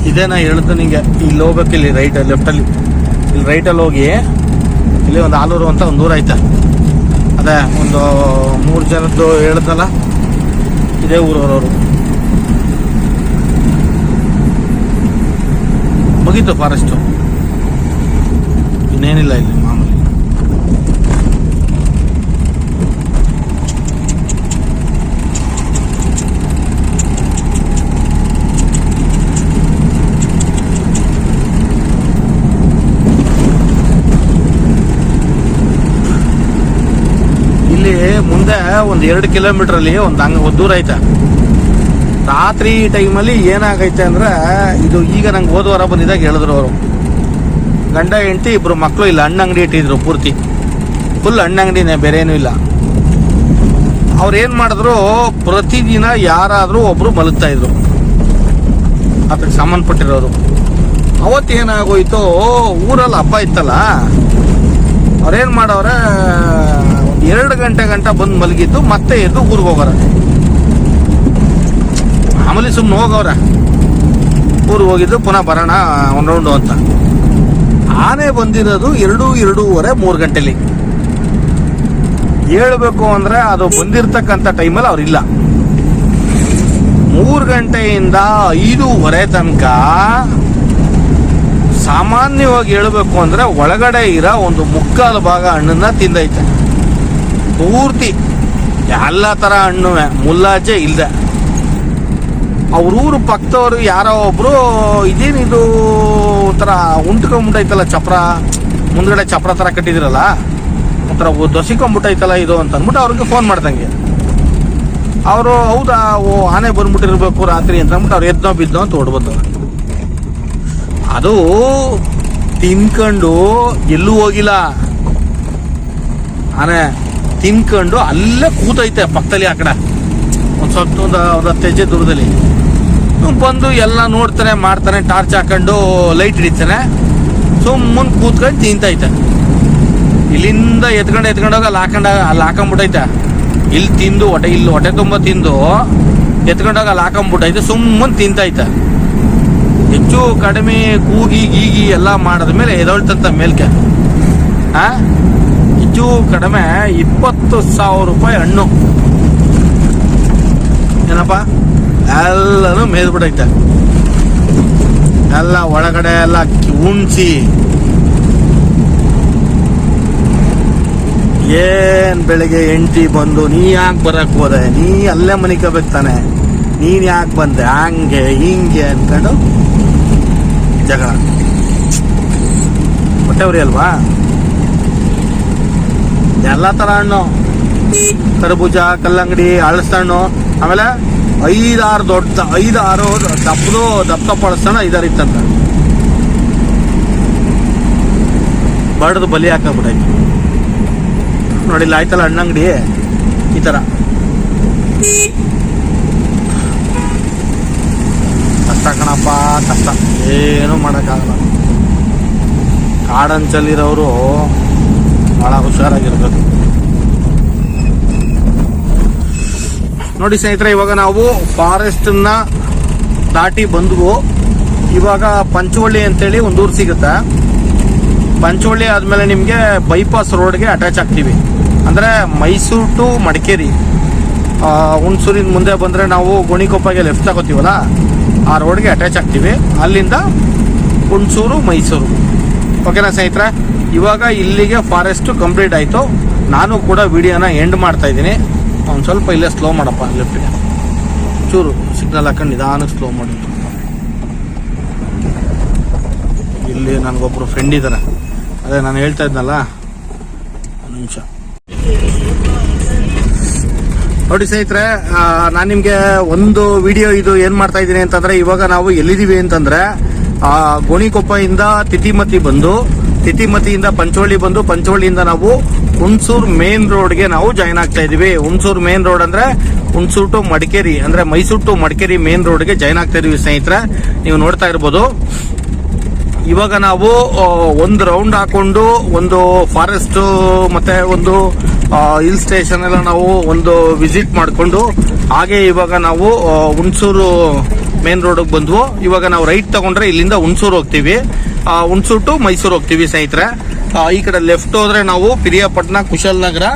ಇದೇ ನಾ ಹೇಳ್ದೆ ನಿಂಗೆ. ಇಲ್ಲಿ ಹೋಗ್ಬೇಕು, ಇಲ್ಲಿ ಲೆಫ್ಟಲ್ಲಿ ಇಲ್ಲಿ ರೈಟಲ್ಲಿ ಹೋಗಿ ಇಲ್ಲಿ ಒಂದು ಆಲೂರು ಅಂತ ಒಂದು ಊರು ಐತೆ. ಅದೇ ಒಂದು 3 ಜನದ್ದು ಹೇಳ್ದಲ್ಲ, ಇದೇ ಊರವರು. ಮುಗೀತು ಫಾರೆಸ್ಟು, ಇನ್ನೇನಿಲ್ಲ ಇಲ್ಲಿ ಮಾಮೂಲಿ. ಇಲ್ಲಿ ಮುಂದೆ ಒಂದು 2 ಕಿಲೋಮೀಟ್ರಲ್ಲಿ ಒಂದು ದೂರ ಐತೆ. ರಾತ್ರಿ ಟೈಮಲ್ಲಿ ಏನಾಗೈತೆ ಅಂದ್ರೆ, ಇದು ಈಗ ನಂಗೆ ಹೋದವಾರ ಬಂದಿದ್ದಾಗ ಹೇಳಿದ್ರು ಅವರು, ಗಂಡ ಹೆಂಡತಿ 2 ಮಕ್ಕಳು ಇಲ್ಲ, ಹಣ್ಣು ಅಂಗಡಿ ಇಟ್ಟಿದ್ರು, ಪೂರ್ತಿ ಫುಲ್ ಹಣ್ಣು ಅಂಗಡಿನೇ, ಬೇರೆ ಏನೂ ಇಲ್ಲ. ಅವ್ರು ಏನು ಮಾಡಿದ್ರು, ಪ್ರತಿದಿನ ಯಾರಾದರೂ ಒಬ್ರು ಮಲಗ್ತಾ ಇದ್ರು ಅದಕ್ಕೆ ಸಂಬಂಧಪಟ್ಟಿರೋರು. ಅವತ್ತೇನಾಗೋಯ್ತು, ಊರಲ್ಲಿ ಹಬ್ಬ ಇತ್ತಲ್ಲ, ಅವ್ರೇನು ಮಾಡವ್ರೆ, 2 ಗಂಟೆ ಬಂದು ಮಲಗಿದ್ದು, ಮತ್ತೆ ಎದ್ದು ಊರಿಗೆ ಹೋಗೋರ. ಆಮೇಲೆ ಸುಮ್ಮನೆ ಹೋಗವ್ರೆ, ಊರಿಗೆ ಹೋಗಿದ್ದು ಪುನಃ ಬರೋಣ ಒಂದು ರೌಂಡು ಅಂತ. ಆನೆ ಬಂದಿರೋದು 2:30, 3 ಗಂಟೆಲಿ. ಹೇಳ್ಬೇಕು ಅಂದ್ರೆ ಅದು ಬಂದಿರ್ತಕ್ಕಂಥ ಟೈಮಲ್ಲಿ ಅವ್ರಿಲ್ಲ. 3 ಗಂಟೆಯಿಂದ 5:30 ತನಕ ಸಾಮಾನ್ಯವಾಗಿ ಹೇಳ್ಬೇಕು ಅಂದ್ರೆ ಒಳಗಡೆ ಇರೋ ಒಂದು 3/4 ಭಾಗ ಹಣ್ಣನ್ನ ತಿಂದೈತೆ ಪೂರ್ತಿ. ಎಲ್ಲ ಥರ ಹಣ್ಣು, ಮುಲ್ಲಾಜೆ ಇಲ್ಲದೆ. ಅವ್ರೂರು ಪಕ್ಕದವ್ರು ಯಾರೋ ಒಬ್ರು, ಇದೇನಿದು ಒಂಥರ ಉಂಟ್ಕೊಂಬಿಟ್ಟೈತಲ್ಲ ಚಪ್ರ, ಮುಂದ್ಗಡೆ ಚಪ್ರ ಥರ ಕಟ್ಟಿದಿರಲ್ಲ, ಒಂಥರ ದೊಸಿಕೊಂಬಿಟ್ಟೈತಲ್ಲ ಇದು ಅಂತ ಅಂದ್ಬಿಟ್ಟು ಅವ್ರಿಗೆ ಫೋನ್ ಮಾಡ್ದಂಗೆ. ಅವರು ಹೌದಾ, ಆನೆ ಬಂದ್ಬಿಟ್ಟಿರ್ಬೇಕು ರಾತ್ರಿ ಅಂತ ಅಂದ್ಬಿಟ್ಟು ಅವ್ರು ಎದ್ದೋ ಬಿದ್ದೋ ಅಂತ ಓಡ್ಬಂದವ್ರು. ಅದು ತಿನ್ಕೊಂಡು ಎಲ್ಲೂ ಹೋಗಿಲ್ಲ, ಆನೆ ತಿನ್ಕೊಂಡು ಅಲ್ಲೇ ಕೂತೈತೆ ಪಕ್ಕದಲ್ಲಿ, ಆ ಕಡೆ ಒಂದು ಸ್ವಲ್ಪ ಒಂದು 10 ಹೆಜ್ಜೆ ದೂರದಲ್ಲಿ. ಬಂದು ಎಲ್ಲ ನೋಡ್ತಾನೆ, ಮಾಡ್ತಾನೆ, ಟಾರ್ಚ್ ಹಾಕೊಂಡು ಲೈಟ್ ಹಿಡಿತಾನೆ, ಸುಮ್ಮನೆ ಕೂತ್ಕೊಂಡು ತಿಂತೈತೆ. ಇಲ್ಲಿಂದ ಎತ್ಕೊಂಡೋಗಿ ಅಲ್ಲಿ ಹಾಕೊಂಬಿಟ್ಟೈತೆ. ಇಲ್ಲಿ ತಿಂದು ಇಲ್ಲಿ ಹೊಟ್ಟೆ ತುಂಬ ತಿಂದು ಎತ್ಕೊಂಡೋಗಿ ಅಲ್ಲಿ ಹಾಕೊಂಬಿಟ್ಟೈತೆ, ಸುಮ್ಮನೆ ತಿಂತೈತೆ. ಹೆಚ್ಚು ಕಡಿಮೆ ಕೂಗಿ ಗೀಗಿ ಎಲ್ಲ ಮಾಡಿದ್ಮೇಲೆ ಎದೊಳ್ತಂತ ಮೇಲ್ಕೆ. ಹೆಚ್ಚು ಕಡಿಮೆ 20,000 ರೂಪಾಯಿ ಹಣ್ಣು ಏನಪ್ಪ, ಎಲ್ಲನೂ ಮೇದ್ಬಿಟ್ಟೈತೆ. ಎಲ್ಲ ಒಳಗಡೆ ಎಲ್ಲ ಉಣ್ಸಿ, ಏನ್ ಬೆಳಿಗ್ಗೆ ಹೆಂಡತಿ ಬಂದು, ನೀ ಯಾಕೆ ಬರಕ್ ಹೋದೆ, ನೀ ಅಲ್ಲೇ ಮನಿಕೋಬೇಕು ತಾನೆ, ನೀನ್ ಯಾಕೆ ಬಂದೆ, ಹಂಗೆ ಹಿಂಗೆ ಅನ್ಕೊಂಡು ಜಗಳ. ಹೊಟ್ಟೆವ್ರಿ ಅಲ್ವಾ. ಎಲ್ಲ ತರ ಹಣ್ಣು, ಕರ್ಬೂಜ, ಕಲ್ಲಂಗಡಿ, ಹಣ್ಣು, ಆಮೇಲೆ 5-6 ದಪ್ಪ ಅಳಸಣ 5-6 ಇತ್ತಂತ. ಬಡ್ದು ಬಲಿ ಹಾಕಬಿಟ್ಟೈತಿ ನೋಡಿಲ್ಲ. ಆಯ್ತಲ್ಲ ಹಣ್ಣಂಗಡಿ ಈ ತರ. ಕಷ್ಟ ಕಣಪ್ಪ, ಕಷ್ಟ, ಏನು ಮಾಡೋಕ್ಕಾಗಲ್ಲ. ಕಾಡಂಚಲ್ಲಿರೋರು ಭಾಳ ಹುಷಾರಾಗಿರ್ಬೇಕು. ನೋಡಿ ಸ್ನೇಹಿತರೆ, ಇವಾಗ ನಾವು ಫಾರೆಸ್ಟನ್ನ ದಾಟಿ ಬಂದ್ವು. ಇವಾಗ ಪಂಚವಳ್ಳಿ ಅಂತೇಳಿ ಒಂದು ಊರು ಸಿಗುತ್ತೆ. ಪಂಚವಳ್ಳಿ ಆದಮೇಲೆ ನಿಮಗೆ ಬೈಪಾಸ್ ರೋಡ್ಗೆ ಅಟ್ಯಾಚ್ ಆಗ್ತೀವಿ. ಅಂದರೆ ಮೈಸೂರು ಟು ಮಡಿಕೇರಿ, ಹುಣಸೂರಿನ ಮುಂದೆ ಬಂದರೆ ನಾವು ಗೋಣಿಕೊಪ್ಪಗೆ ಲೆಫ್ಟ್ ತಗೋತೀವಲ್ಲ, ಆ ರೋಡ್ಗೆ ಅಟ್ಯಾಚ್ ಆಗ್ತೀವಿ. ಅಲ್ಲಿಂದ ಹುಣಸೂರು, ಮೈಸೂರು. ಓಕೆನಾ ಸ್ನೇಹಿತರೆ, ಇವಾಗ ಇಲ್ಲಿಗೆ ಫಾರೆಸ್ಟು ಕಂಪ್ಲೀಟ್ ಆಯಿತು. ನಾನು ಕೂಡ ವಿಡಿಯೋನ ಎಂಡ್ ಮಾಡ್ತಾ ಇದ್ದೀನಿ. ಒಂದು ಸ್ವಲ್ಪ ಇಲ್ಲೇ ಸ್ಲೋ ಮಾಡಪ್ಪ, ಲೆಫ್ಟಿಗೆ ಚೂರು ಸಿಗ್ನಲ್ ಹಾಕೊಂಡು ನಿಧಾನಕ್ಕೆ ಸ್ಲೋ ಮಾಡಿ. ಇಲ್ಲಿ ನನಗೊಬ್ಬರು ಫ್ರೆಂಡ್ ಇದ್ದಾರೆ, ಅದೇ ನಾನು ಹೇಳ್ತಾ ಇದ್ನಲ್ಲ, ಒಂದು ನಿಮಿಷ. ನೋಡಿ ಸ್ನೇಹಿತರೆ, ನಾನು ನಿಮ್ಗೆ ಒಂದು ವಿಡಿಯೋ ಇದು ಏನ್ ಮಾಡ್ತಾ ಇದ್ದೀನಿ ಅಂತಂದ್ರೆ, ಇವಾಗ ನಾವು ಎಲ್ಲಿದೀವಿ ಅಂತಂದ್ರೆ ಗೋಣಿಕೊಪ್ಪದಿಂದ ತಿತಿಮತಿಯಿಂದ ಪಂಚವಳ್ಳಿ ಬಂದು ಪಂಚವಳ್ಳಿಯಿಂದ ನಾವು ಹುಣಸೂರು ಮೇನ್ ರೋಡ್ಗೆ ನಾವು ಜಾಯಿನ್ ಆಗ್ತಾ ಇದೀವಿ. ಹುಣಸೂರು ಮೇನ್ ರೋಡ್ ಅಂದ್ರೆ ಹುಣಸೂರು ಟು ಮಡಿಕೇರಿ, ಅಂದ್ರೆ ಮೈಸೂರು ಟು ಮಡಿಕೇರಿ ಮೇನ್ ರೋಡ್ಗೆ ಜಾಯಿನ್ ಆಗ್ತಾ ಇದೀವಿ ಸ್ನೇಹಿತರೆ. ನೀವು ನೋಡ್ತಾ ಇರ್ಬೋದು. ಇವಾಗ ನಾವು ಒಂದು ರೌಂಡ್ ಹಾಕೊಂಡು ಒಂದು ಫಾರೆಸ್ಟ್ ಮತ್ತೆ ಒಂದು ಹಿಲ್ ಸ್ಟೇಷನ್ ಎಲ್ಲ ನಾವು ಒಂದು ವಿಸಿಟ್ ಮಾಡಿಕೊಂಡು ಹಾಗೆ ಇವಾಗ ನಾವು ಹುಣಸೂರು ಮೇನ್ ರೋಡ್ ಬಂದ್ವು. ಇವಾಗ ನಾವು ರೈಟ್ ತಗೊಂಡ್ರೆ ಇಲ್ಲಿಂದ ಹುಣಸೂರು ಹೋಗ್ತೀವಿ, ಹುಣಸೂರು ಟು ಮೈಸೂರು ಹೋಗ್ತೀವಿ ಸ್ನೇಹಿತರೆ. ಈ ಕಡೆ ಲೆಫ್ಟ್ ಹೋದ್ರೆ ನಾವು ಪಿರಿಯಾಪಟ್ಟಣ, ಕುಶಾಲನಗರ,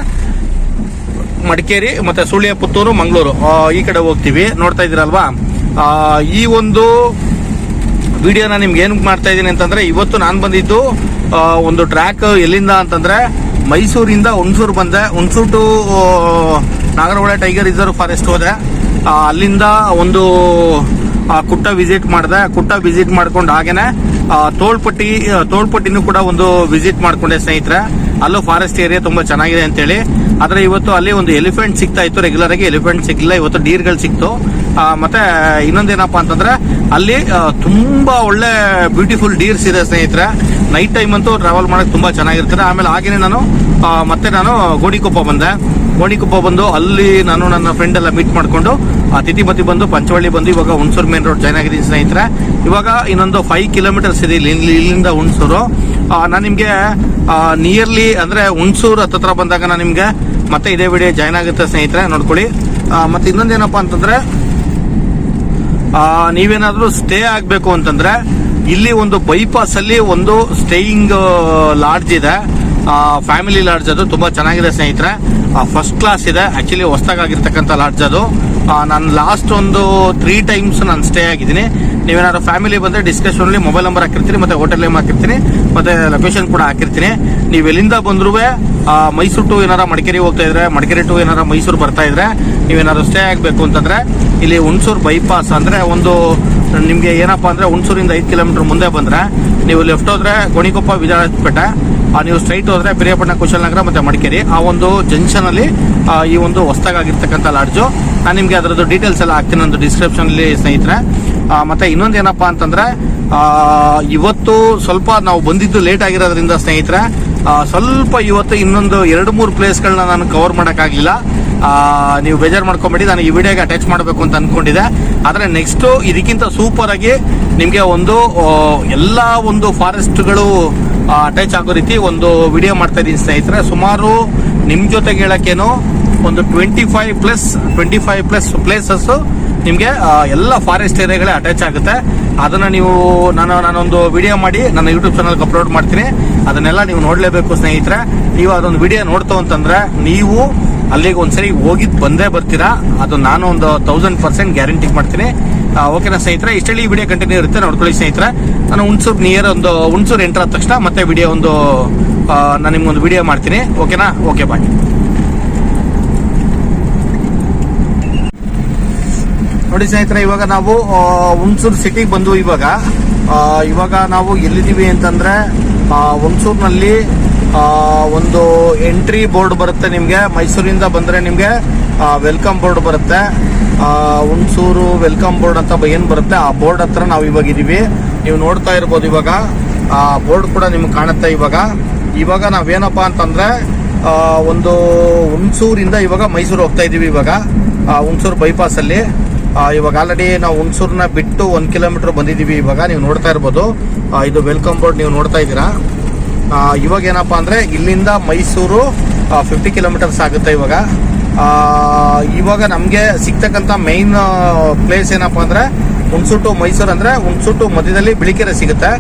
ಮಡಿಕೇರಿ ಮತ್ತೆ ಸುಳ್ಯ, ಪುತ್ತೂರು, ಮಂಗಳೂರು ಈ ಕಡೆ ಹೋಗ್ತೀವಿ. ನೋಡ್ತಾ ಇದೀರಲ್ವಾ. ಈ ಒಂದು ವಿಡಿಯೋನ ನಿಮ್ಗೆ ಏನ್ ಮಾಡ್ತಾ ಇದ್ದೀನಿ ಅಂತಂದ್ರೆ, ಇವತ್ತು ನಾನು ಬಂದಿದ್ದು ಒಂದು ಟ್ರ್ಯಾಕ್ ಎಲ್ಲಿಂದ ಅಂತಂದ್ರೆ ಮೈಸೂರಿಂದ ಹುಣಸೂರು ಬಂದೆ. Hunsur to Nagarhole tiger reserve forest ಹೋದೆ. ಅಲ್ಲಿಂದ ಒಂದು ಕುಟ್ಟ ವಿಸಿಟ್ ಮಾಡಿದೆ. ಕುಟ್ಟ ವಿಸಿಟ್ ಮಾಡ್ಕೊಂಡು ಹಾಗೇನೆ ತೋಳ್ಪಟ್ಟಿನೂ ಕೂಡ ಒಂದು ವಿಸಿಟ್ ಮಾಡ್ಕೊಂಡೆ ಸ್ನೇಹಿತರೆ. ಅಲ್ಲೂ ಫಾರೆಸ್ಟ್ ಏರಿಯಾ ತುಂಬಾ ಚೆನ್ನಾಗಿದೆ ಅಂತೇಳಿ. ಆದ್ರೆ ಇವತ್ತು ಅಲ್ಲಿ ಒಂದು ಎಲಿಫೆಂಟ್ ಸಿಗ್ತಾ ಇತ್ತು, ರೆಗ್ಯುಲರ್ ಆಗಿ ಎಲಿಫೆಂಟ್ ಸಿಗ್ಲಿಲ್ಲ. ಇವತ್ತು ಡೀರ್ಗಳು ಸಿಕ್ತು. ಮತ್ತೆ ಇನ್ನೊಂದೇನಪ್ಪಾ ಅಂತಂದ್ರೆ ಅಲ್ಲಿ ತುಂಬಾ ಒಳ್ಳೆ ಬ್ಯೂಟಿಫುಲ್ ಡೀರ್ಸ್ ಇದೆ ಸ್ನೇಹಿತರೆ. ನೈಟ್ ಟೈಮ್ ಅಂತೂ ಟ್ರಾವೆಲ್ ಮಾಡಕ್ ತುಂಬಾ ಚೆನ್ನಾಗಿರ್ತಾರೆ. ಆಮೇಲೆ ಹಾಗೇನೆ ನಾನು ಗೋಣಿಕೊಪ್ಪ ಬಂದು ಅಲ್ಲಿ ನಾನು ನನ್ನ ಫ್ರೆಂಡ್ ಎಲ್ಲ ಮೀಟ್ ಮಾಡ್ಕೊಂಡು ತಿತಿಮತಿ ಬಂದು ಪಂಚವಳ್ಳಿ ಬಂದು ಇವಾಗ ಹುಣಸೂರು ಮೇನ್ ರೋಡ್ ಜಾಯ್ನ್ ಆಗಿದ್ದೀನಿ ಸ್ನೇಹಿತರೆ. ಇವಾಗ ಇನ್ನೊಂದು 5 ಕಿಲೋಮೀಟರ್ಸ್ ಇದೆ ಇಲ್ಲಿಂದ ಹುಣಸೂರು. ನಾನು ನಿಮ್ಗೆ ನಿಯರ್ಲಿ ಅಂದ್ರೆ ಹುಣಸೂರು ಹತ್ರ ಬಂದಾಗ ನಾನು ನಿಮ್ಗೆ ಮತ್ತೆ ಇದೇ ವಿಡಿಯೋ ಜಾಯ್ನ್ ಆಗುತ್ತೆ ಸ್ನೇಹಿತರೆ, ನೋಡ್ಕೊಳ್ಳಿ. ಮತ್ತೆ ಇನ್ನೊಂದೇನಪ್ಪಾ ಅಂತಂದ್ರೆ, ನೀವೇನಾದ್ರೂ ಸ್ಟೇ ಆಗ್ಬೇಕು ಅಂತಂದ್ರೆ ಇಲ್ಲಿ ಒಂದು ಬೈಪಾಸ್ ಅಲ್ಲಿ ಒಂದು ಸ್ಟೇಯಿಂಗ್ ಲಾಡ್ಜ್ ಇದೆ, ಫ್ಯಾಮಿಲಿ ಲಾಡ್ಜ್. ಅದು ತುಂಬಾ ಚೆನ್ನಾಗಿದೆ ಸ್ನೇಹಿತರೆ, ಫಸ್ಟ್ ಕ್ಲಾಸ್ ಇದೆ. ಆಕ್ಚುಲಿ ಹೊಸದಾಗಿರ್ತಕ್ಕಂಥ ಲಾಡ್ಜ್ ಅದು. ನಾನು ಲಾಸ್ಟ್ ಒಂದು 3 ಟೈಮ್ಸ್ ನಾನು ಸ್ಟೇ ಆಗಿದ್ದೀನಿ. ನೀವೇನಾದ್ರು ಫ್ಯಾಮಿಲಿ ಬಂದ್ರೆ ಡಿಸ್ಕಷನ್ ಅಲ್ಲಿ ಮೊಬೈಲ್ ನಂಬರ್ ಹಾಕಿರ್ತೀನಿ, ಮತ್ತೆ ಹೋಟೆಲ್ ನೇಮ್ ಹಾಕಿರ್ತೀನಿ, ಮತ್ತೆ ಲೊಕೇಶನ್ ಕೂಡ ಹಾಕಿರ್ತೀನಿ. ನೀವು ಎಲ್ಲಿಂದ ಬಂದ್ರು ಮೈಸೂರು ಟು ಏನಾರ ಮಡಿಕೇರಿ ಹೋಗ್ತಾ ಇದ್ರೆ, ಮಡಿಕೇರಿ ಟು ಏನಾರ ಮೈಸೂರು ಬರ್ತಾ ಇದ್ರೆ, ನೀವೇನಾದ್ರು ಸ್ಟೇ ಆಗ್ಬೇಕು ಅಂತಂದ್ರೆ ಇಲ್ಲಿ ಹುಣಸೂರು ಬೈಪಾಸ್ ಅಂದ್ರೆ ಒಂದು ನಿಮ್ಗೆ ಏನಪ್ಪಾ ಅಂದ್ರೆ ಹುಣಸೂರಿಂದ 5 ಕಿಲೋಮೀಟರ್ ಮುಂದೆ ಬಂದ್ರೆ ನೀವು ಲೆಫ್ಟ್ ಹೋದ್ರೆ ಗೋಣಿಕೊಪ್ಪ, ವಿಜಯಪೇಟೆ, ನೀವು ಸ್ಟ್ರೈಟ್ ಹೋದ್ರೆ ಪಿರಿಯಾಪಟ್ಟಣ, ಕುಶಾಲನಗರ ಮತ್ತೆ ಮಡಿಕೇರಿ, ಆ ಒಂದು ಜಂಕ್ಷನ್ ಅಲ್ಲಿ ಈ ಒಂದು ಹೊಸದಾಗಿರ್ತಕ್ಕಂಥ ಲಾಡ್ಜು. ನಾನು ನಿಮ್ಗೆ ಅದರದ್ದು ಡೀಟೇಲ್ಸ್ ಎಲ್ಲ ಹಾಕ್ತೀನಿ ಒಂದು ಡಿಸ್ಕ್ರಿಪ್ಷನ್ ಅಲ್ಲಿ ಸ್ನೇಹಿತರೆ. ಮತ್ತೆ ಇನ್ನೊಂದು ಏನಪ್ಪಾ ಅಂತಂದ್ರೆ, ಇವತ್ತು ಸ್ವಲ್ಪ ನಾವು ಬಂದಿದ್ದು ಲೇಟ್ ಆಗಿರೋದ್ರಿಂದ ಸ್ನೇಹಿತರೆ, ಸ್ವಲ್ಪ ಇವತ್ತು ಇನ್ನೊಂದು 2-3 ಪ್ಲೇಸ್ಗಳನ್ನ ನಾನು ಕವರ್ ಮಾಡೋಕ್ಕಾಗಲಿಲ್ಲ. ನೀವು ಬೇಜಾರು ಮಾಡ್ಕೊಂಬೇಡಿ, ನಾನು ಈ ವಿಡಿಯೋಗೆ ಅಟ್ಯಾಚ್ ಮಾಡಬೇಕು ಅಂತ ಅನ್ಕೊಂಡಿದ್ದೆ. ಆದರೆ ನೆಕ್ಸ್ಟ್ ಇದಕ್ಕಿಂತ ಸೂಪರ್ ಆಗಿ ನಿಮಗೆ ಒಂದು ಎಲ್ಲ ಒಂದು ಫಾರೆಸ್ಟ್ಗಳು ಅಟ್ಯಾಚ್ ಆಗೋ ರೀತಿ ಒಂದು ವಿಡಿಯೋ ಮಾಡ್ತಾ ಇದ್ದೀನಿ ಸ್ನೇಹಿತರೆ. ಸುಮಾರು ನಿಮ್ಮ ಜೊತೆಗೆ ಹೇಳಕ್ಕೇನು ಒಂದು 25+ ಪ್ಲೇಸಸ್ ನಿಮಗೆ ಎಲ್ಲ ಫಾರೆಸ್ಟ್ ಏರಿಯಾಗಳೇ ಅಟ್ಯಾಚ್ ಆಗುತ್ತೆ. ಅದನ್ನ ನೀವು ನಾನೊಂದು ವಿಡಿಯೋ ಮಾಡಿ ನನ್ನ ಯೂಟ್ಯೂಬ್ ಚಾನಲ್ಗೆ ಅಪ್ಲೋಡ್ ಮಾಡ್ತೀನಿ. ಅದನ್ನೆಲ್ಲ ನೀವು ನೋಡ್ಲೇಬೇಕು ಸ್ನೇಹಿತರೆ. ನೀವು ಅದೊಂದು ವಿಡಿಯೋ ನೋಡ್ತು ಅಂತಂದ್ರೆ ನೀವು ಅಲ್ಲಿಗೆ ಒಂದ್ಸರಿ ಹೋಗಿದ್ದು ಬಂದೇ ಬರ್ತೀರಾ. ಅದು ನಾನು ಒಂದು 1000% ಗ್ಯಾರಂಟಿ ಮಾಡ್ತೀನಿ. ಓಕೆನಾ ಸ್ನೇಹಿತರೆ? ಇಷ್ಟಲ್ಲಿ ಈ ವಿಡಿಯೋ ಕಂಟಿನ್ಯೂ ಇರುತ್ತೆ, ನೋಡ್ಕೊಳ್ಳಿ ಸ್ನೇಹಿತರೆ. ನಾನು ಹುಣಸೂರು ಎಂಟರ್ ಆದ ತಕ್ಷಣ ಮತ್ತೆ ವಿಡಿಯೋ ನಾನು ನಿಮ್ಗೊಂದು ವಿಡಿಯೋ ಮಾಡ್ತೀನಿ. ಓಕೆನಾ? ಓಕೆ, ಬಾಯ್. ನೋಡಿ ಸ್ನೇಹಿತರೆ, ಇವಾಗ ನಾವು ಹುಣಸೂರು ಸಿಟಿಗೆ ಬಂದು ಇವಾಗ ನಾವು ಎಲ್ಲಿದ್ದೀವಿ ಅಂತಂದ್ರೆ ಹುಣಸೂರಿನಲ್ಲಿ ಒಂದು ಎಂಟ್ರಿ ಬೋರ್ಡ್ ಬರುತ್ತೆ ನಿಮಗೆ. ಮೈಸೂರಿಂದ ಬಂದ್ರೆ ನಿಮಗೆ ವೆಲ್ಕಮ್ ಬೋರ್ಡ್ ಬರುತ್ತೆ. ಹುಣಸೂರು ವೆಲ್ಕಮ್ ಬೋರ್ಡ್ ಅಂತ ಏನ್ ಬರುತ್ತೆ, ಆ ಬೋರ್ಡ್ ಹತ್ರ ನಾವು ಇವಾಗ ಇದೀವಿ. ನೀವು ನೋಡ್ತಾ ಇರ್ಬೋದು, ಇವಾಗ ಆ ಬೋರ್ಡ್ ಕೂಡ ನಿಮ್ಗೆ ಕಾಣುತ್ತೆ. ಇವಾಗ ನಾವೇನಪ್ಪಾ ಅಂತಂದ್ರೆ ಒಂದು ಹುಣಸೂರಿಂದ ಇವಾಗ ಮೈಸೂರು ಹೋಗ್ತಾ ಇದೀವಿ. ಇವಾಗ ಹುಣಸೂರು ಬೈಪಾಸ್ ಅಲ್ಲಿ ಇವಾಗ ಆಲ್ರೆಡಿ ನಾವು ಹುಣಸೂರನ್ನ ಬಿಟ್ಟು 1 ಕಿಲೋಮೀಟರ್ ಬಂದಿದ್ದೀವಿ. ಇವಾಗ ನೀವು ನೋಡ್ತಾ ಇರ್ಬೋದು, ಇದು ವೆಲ್ಕಮ್ ಬೋರ್ಡ್ ನೀವು ನೋಡ್ತಾ ಇದ್ದೀರಾ. ಇವಾಗ ಏನಪ್ಪಾ ಅಂದ್ರೆ ಇಲ್ಲಿಂದ ಮೈಸೂರು 50 ಕಿಲೋಮೀಟರ್ಸ್ ಆಗುತ್ತೆ. ಇವಾಗ ನಮಗೆ ಸಿಗ್ತಕ್ಕಂಥ ಮೈನ್ ಪ್ಲೇಸ್ ಏನಪ್ಪಾ ಅಂದ್ರೆ ಹುಣಸೂರು ಟು ಮೈಸೂರು. ಅಂದ್ರೆ ಹುಣಸೂರು ಟು ಮಧ್ಯದಲ್ಲಿ ಬಿಳಿಕೆರೆ ಸಿಗುತ್ತೆ.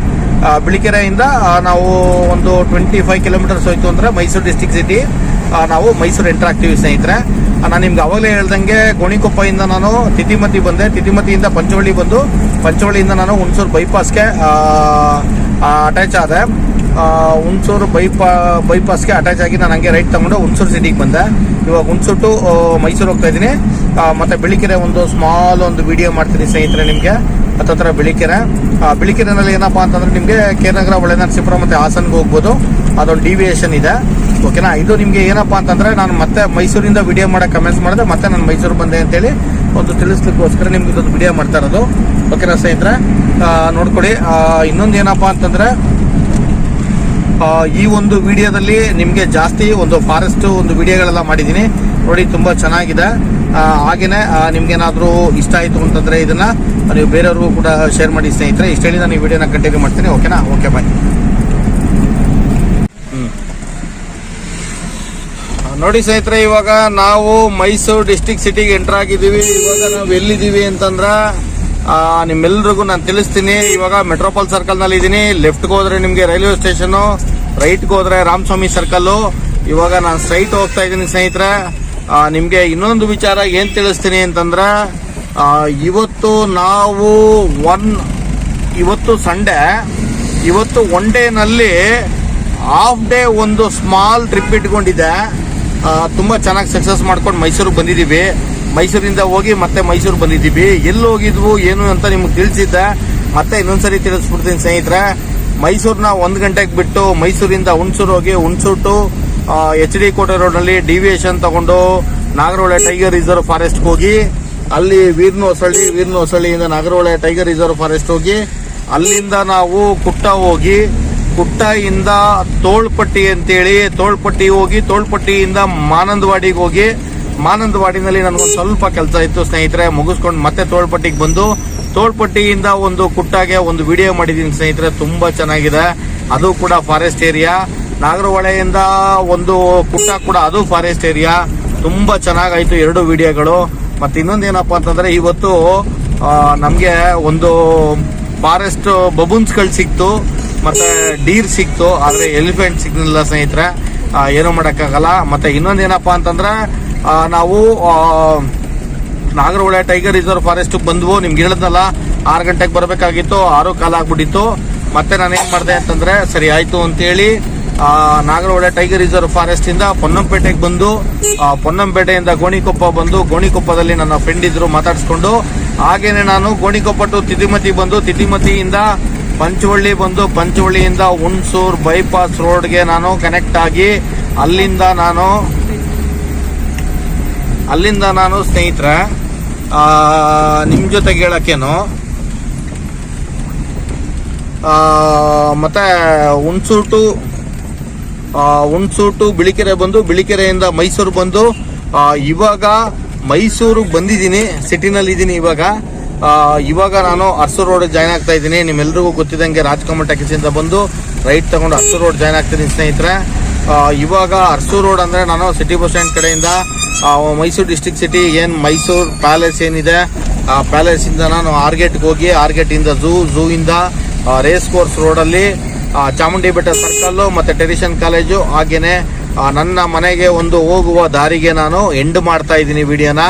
ಬಿಳಿಕೆರೆಯಿಂದ ನಾವು ಒಂದು 25 ಕಿಲೋಮೀಟರ್ಸ್ ಹೋಯ್ತು ಅಂದ್ರೆ ಮೈಸೂರು ಡಿಸ್ಟಿಕ್ ಸಿಟಿ ನಾವು ಮೈಸೂರು ಎಂಟರ್ ಆಗ್ತೀವಿ ಸ್ನೇಹಿತರೆ. ನಾನು ನಿಮ್ಗೆ ಅವಾಗಲೇ ಹೇಳ್ದಂಗೆ ಗೋಣಿಕೊಪ್ಪದಿಂದ ನಾನು ತಿತಿಮತಿ ಬಂದೆ. ತಿತಿಮತಿಯಿಂದ ಪಂಚವಳ್ಳಿ ಬಂದು ಪಂಚವಳ್ಳಿಯಿಂದ ನಾನು ಹುಣಸೂರು ಬೈಪಾಸ್ಗೆ ಅಟ್ಯಾಚ್ ಆದೆ. ಹುಣಸೂರು ಬೈಪಾಸ್ಗೆ ಅಟ್ಯಾಚ್ ಆಗಿ ನಾನು ಹಂಗೆ ರೈಟ್ ತಗೊಂಡು ಹುಣಸೂರು ಸಿಟಿಗೆ ಬಂದೆ. ಇವಾಗ ಹುಣಸೂರು ಟು ಮೈಸೂರು ಹೋಗ್ತಾ ಇದ್ದೀನಿ. ಮತ್ತೆ ಬಿಳಿಕೆರೆ ಒಂದು ಸ್ಮಾಲ್ ಒಂದು ವಿಡಿಯೋ ಮಾಡ್ತೀನಿ ಸ್ನೇಹಿತರೆ ನಿಮಗೆ. ಹತ್ತತ್ರ ಬಿಳಿಕೆರೆನಲ್ಲಿ ಏನಪ್ಪಾ ಅಂತಂದ್ರೆ ನಿಮಗೆ ಕೇರನಗರ, ಹೊಳೆನರಸೀಪುರ ಮತ್ತೆ ಹಾಸನ್ಗೆ ಹೋಗ್ಬೋದು. ಅದೊಂದು ಡಿವಿಯೇಷನ್ ಇದೆ. ಓಕೆನಾ. ಇದು ನಿಮಗೆ ಏನಪ್ಪಾ ಅಂತಂದ್ರೆ ನಾನು ಮತ್ತೆ ಮೈಸೂರಿಂದ ವಿಡಿಯೋ ಮಾಡಕ್ಕೆ ಕಮೆಂಟ್ಸ್ ಮಾಡಿದೆ, ಮತ್ತೆ ನಾನು ಮೈಸೂರು ಬಂದೆ ಅಂತೇಳಿ ಒಂದು ತಿಳಿಸ್ಲಿಕ್ಕೋಸ್ಕರ ನಿಮ್ಗೆ ಇದೊಂದು ವಿಡಿಯೋ ಮಾಡ್ತಾ ಇರೋದು. ಓಕೆನಾ ಸ್ನೇಹಿತರೆ, ನೋಡ್ಕೊಳ್ಳಿ. ಇನ್ನೊಂದು ಏನಪ್ಪಾ ಅಂತಂದ್ರೆ ಈ ಒಂದು ವಿಡಿಯೋದಲ್ಲಿ ನಿಮಗೆ ಜಾಸ್ತಿ ಒಂದು ಫಾರೆಸ್ಟ್ ಒಂದು ವಿಡಿಯೋಗಳೆಲ್ಲ ಮಾಡಿದ್ದೀನಿ ನೋಡಿ, ತುಂಬಾ ಚೆನ್ನಾಗಿದೆ. ಹಾಗೇನೆ ನಿಮ್ಗೇನಾದ್ರೂ ಇಷ್ಟ ಆಯಿತು ಅಂತಂದ್ರೆ ಇದನ್ನ ನೀವು ಬೇರೆಯವ್ರಿಗೂ ಕೂಡ ಶೇರ್ ಮಾಡಿ ಸ್ನೇಹಿತರೆ. ಇಷ್ಟ ಹೇಳಿ ನಾನು ಈ ವಿಡಿಯೋನ ಕಂಟಿನ್ಯೂ ಮಾಡ್ತೀನಿ. ಓಕೆನಾ, ಓಕೆ ಬಾಯ್. ನೋಡಿ ಸ್ನೇಹಿತರೆ, ಇವಾಗ ನಾವು ಮೈಸೂರು ಡಿಸ್ಟ್ರಿಕ್ಟ್ ಸಿಟಿಗೆ ಎಂಟರ್ ಆಗಿದ್ದೀವಿ. ಇವಾಗ ನಾವು ಎಲ್ಲಿದ್ದೀವಿ ಅಂತಂದ್ರೆ ನಿಮ್ಮೆಲ್ರಿಗೂ ನಾನು ತಿಳಿಸ್ತೀನಿ. ಇವಾಗ ಮೆಟ್ರೋಪಾಲ್ ಸರ್ಕಲ್ ನಲ್ಲಿ ಇದ್ದೀನಿ. ಲೆಫ್ಟ್ಗೆ ಹೋದ್ರೆ ನಿಮ್ಗೆ ರೈಲ್ವೆ ಸ್ಟೇಷನ್, ರೈಟ್ಗೆ ಹೋದ್ರೆ ರಾಮಸ್ವಾಮಿ ಸರ್ಕಲ್. ಇವಾಗ ನಾನು ಸ್ಟ್ರೈಟ್ ಹೋಗ್ತಾ ಇದ್ದೀನಿ ಸ್ನೇಹಿತರೆ. ನಿಮ್ಗೆ ಇನ್ನೊಂದು ವಿಚಾರ ಏನ್ ತಿಳಿಸ್ತೀನಿ ಅಂತಂದ್ರೆ ಇವತ್ತು ನಾವು ಇವತ್ತು ಸಂಡೇ, ಇವತ್ತು ಒನ್ ಡೇ ನಲ್ಲಿ ಹಾಫ್ ಡೇ ಒಂದು ಸ್ಮಾಲ್ ಟ್ರಿಪ್ ಇಟ್ಕೊಂಡಿದ್ದೆ. ತುಂಬಾ ಚೆನ್ನಾಗಿ ಸಕ್ಸಸ್ ಮಾಡ್ಕೊಂಡು ಮೈಸೂರಿಗೆ ಬಂದಿದ್ದೀವಿ. ಮೈಸೂರಿಂದ ಹೋಗಿ ಮತ್ತೆ ಮೈಸೂರು ಬಂದಿದ್ದೀವಿ. ಎಲ್ಲಿ ಹೋಗಿದ್ವು ಏನು ಅಂತ ನಿಮ್ಗೆ ತಿಳಿಸಿದ್ದೆ, ಮತ್ತೆ ಇನ್ನೊಂದ್ಸರಿ ತಿಳಿಸ್ಬಿಡ್ತೀನಿ ಸ್ನೇಹಿತರೆ. ಮೈಸೂರ್ನ 1 ಗಂಟೆಗೆ ಬಿಟ್ಟು ಮೈಸೂರಿಂದ ಹುಣಸೂರು ಹೋಗಿ, ಹುಣಸೂರು ಟು HD ಕೋಟೆ ರೋಡ್ ನಲ್ಲಿ ಡಿವಿಯೇಷನ್ ತಗೊಂಡು ನಾಗರಹೊಳೆ ಟೈಗರ್ ರಿಸರ್ವ್ ಫಾರೆಸ್ಟ್ ಹೋಗಿ, ಅಲ್ಲಿ ವೀರನಹೊಸಳ್ಳಿಯಿಂದ ನಾಗರಹೊಳೆ ಟೈಗರ್ ರಿಸರ್ವ್ ಫಾರೆಸ್ಟ್ ಹೋಗಿ, ಅಲ್ಲಿಂದ ನಾವು ಕುಟ್ಟ ಹೋಗಿ, ಕುಟ್ಟದಿಂದ ತೋಳ್ಪಟ್ಟಿ ಅಂತೇಳಿ ತೋಳ್ಪಟ್ಟಿ ಹೋಗಿ, ತೋಳ್ಪಟ್ಟಿಯಿಂದ ಮಾನಂದವಾಡಿಗೆ ಹೋಗಿ, ಮಾನಂದವಾಡಿನಲ್ಲಿ ನನಗೊಂದು ಸ್ವಲ್ಪ ಕೆಲಸ ಇತ್ತು ಸ್ನೇಹಿತರೆ, ಮುಗಿಸ್ಕೊಂಡು ಮತ್ತೆ ತೋಳ್ಪಟ್ಟಿಗೆ ಬಂದು, ತೋಳ್ಪಟ್ಟಿಯಿಂದ ಒಂದು ಕುಟ್ಟಾಗೆ ಒಂದು ವಿಡಿಯೋ ಮಾಡಿದ್ದೀನಿ ಸ್ನೇಹಿತರೆ. ತುಂಬಾ ಚೆನ್ನಾಗಿದೆ, ಅದು ಕೂಡ ಫಾರೆಸ್ಟ್ ಏರಿಯಾ. ನಾಗರಹೊಳೆಯಿಂದ ಒಂದು ಕುಟ್ಟ ಕೂಡ ಅದು ಫಾರೆಸ್ಟ್ ಏರಿಯಾ. ತುಂಬಾ ಚೆನ್ನಾಗಾಯ್ತು 2 ವಿಡಿಯೋಗಳು. ಮತ್ತೆ ಇನ್ನೊಂದು ಏನಪ್ಪಾ ಅಂತಂದ್ರೆ ಇವತ್ತು ನಮ್ಗೆ ಒಂದು ಫಾರೆಸ್ಟ್ ಬಬೂನ್ಸ್ಗಳು ಸಿಕ್ತು, ಮತ್ತೆ ಡೀರ್ ಸಿಕ್ತು, ಆದ್ರೆ ಎಲಿಫೆಂಟ್ ಸಿಗ್ಲಿಲ್ಲ ಸ್ನೇಹಿತರೆ. ಏನೂ ಮಾಡಕ್ಕಾಗಲ್ಲ. ಮತ್ತೆ ಇನ್ನೊಂದು ಏನಪ್ಪಾ ಅಂತಂದ್ರೆ ನಾವು ನಾಗರಹೊಳೆ ಟೈಗರ್ ರಿಸರ್ವ್ ಫಾರೆಸ್ಟ್ ಬಂದ್ವು. ನಿಮ್ಗೆ ಹೇಳಿದ್ನಲ್ಲ 6 ಗಂಟೆಗೆ ಬರಬೇಕಾಗಿತ್ತು, 6:15 ಆಗ್ಬಿಟ್ಟಿತ್ತು. ಮತ್ತೆ ನಾನು ಏನ್ ಮಾಡಿದೆ ಅಂತಂದ್ರೆ ಸರಿ ಆಯ್ತು ಅಂತೇಳಿ ನಾಗರಹೊಳೆ ಟೈಗರ್ ರಿಸರ್ವ್ ಫಾರೆಸ್ಟ್ ಇಂದ ಪೊನ್ನಂಪೇಟೆಗೆ ಬಂದು, ಪೊನ್ನಂಪೇಟೆಯಿಂದ ಗೋಣಿಕೊಪ್ಪ ಬಂದು, ಗೋಣಿಕೊಪ್ಪದಲ್ಲಿ ನನ್ನ ಫ್ರೆಂಡ್ ಇದ್ರು, ಮಾತಾಡಿಸ್ಕೊಂಡು ಹಾಗೇನೆ ನಾನು ಗೋಣಿಕೊಪ್ಪ ಟು ತಿತಿಮತಿ ಬಂದು, ತಿತಿಮತಿಯಿಂದ ಪಂಚವಳ್ಳಿ ಬಂದು, ಪಂಚವಳ್ಳಿಯಿಂದ ಹುಣಸೂರು ಬೈಪಾಸ್ ರೋಡ್ಗೆ ನಾನು ಕನೆಕ್ಟ್ ಆಗಿ, ಅಲ್ಲಿಂದ ನಾನು ಸ್ನೇಹಿತರೆ ನಿಮ್ ಜೊತೆಗೆ ಹೇಳಕ್ಕೇನು ಮತ್ತೆ ಹುಣಸೂರು ಟು ಬಿಳಿಕೆರೆ ಬಂದು, ಬಿಳಿಕೆರೆಯಿಂದ ಮೈಸೂರು ಬಂದು, ಇವಾಗ ಮೈಸೂರಿಗೆ ಬಂದಿದ್ದೀನಿ, ಸಿಟಿನಲ್ಲಿ ಇದ್ದೀನಿ ಇವಾಗ ನಾನು ಅರಸೂರು ರೋಡ್ ಜಾಯ್ನ್ ಆಗ್ತಾ ಇದ್ದೀನಿ. ನಿಮ್ಮೆಲ್ರಿಗೂ ಗೊತ್ತಿದ್ದಂಗೆ ರಾಜ್ಕಮಲ್ ಟಾಕೀಸಿಂದ ಬಂದು ರೈಟ್ ತಗೊಂಡು ಅರಸೂರು ರೋಡ್ ಜಾಯ್ನ್ ಆಗ್ತಿದ್ದೀನಿ ಸ್ನೇಹಿತರೆ. ಇವಾಗ ಅರಸೂರು ರೋಡ್ ಅಂದ್ರೆ ನಾನು ಸಿಟಿ ಬಸ್ ಸ್ಟ್ಯಾಂಡ್ ಕಡೆಯಿಂದ ಮೈಸೂರು ಡಿಸ್ಟ್ರಿಕ್ಟ್ ಸಿಟಿ ಏನ್ ಮೈಸೂರು ಪ್ಯಾಲೇಸ್ ಏನಿದೆ, ಆ ಪ್ಯಾಲೇಸ್ ಇಂದ ನಾನು ಆರ್ಗೇಟ್ಗೆ ಹೋಗಿ, ಆರ್ಗೇಟ್ ಇಂದ ಝೂ ಇಂದ ರೇಸ್ ಕೋರ್ಸ್ ರೋಡ್ ಅಲ್ಲಿ ಚಾಮುಂಡಿ ಬೆಟ್ಟ ಸರ್ಕಲ್ ಮತ್ತೆ ಟೆರಿಷನ್ ಕಾಲೇಜು, ಹಾಗೇನೆ ನನ್ನ ಮನೆಗೆ ಒಂದು ಹೋಗುವ ದಾರಿಗೆ ನಾನು ಎಂಡ್ ಮಾಡ್ತಾ ಇದ್ದೀನಿ ವಿಡಿಯೋನ.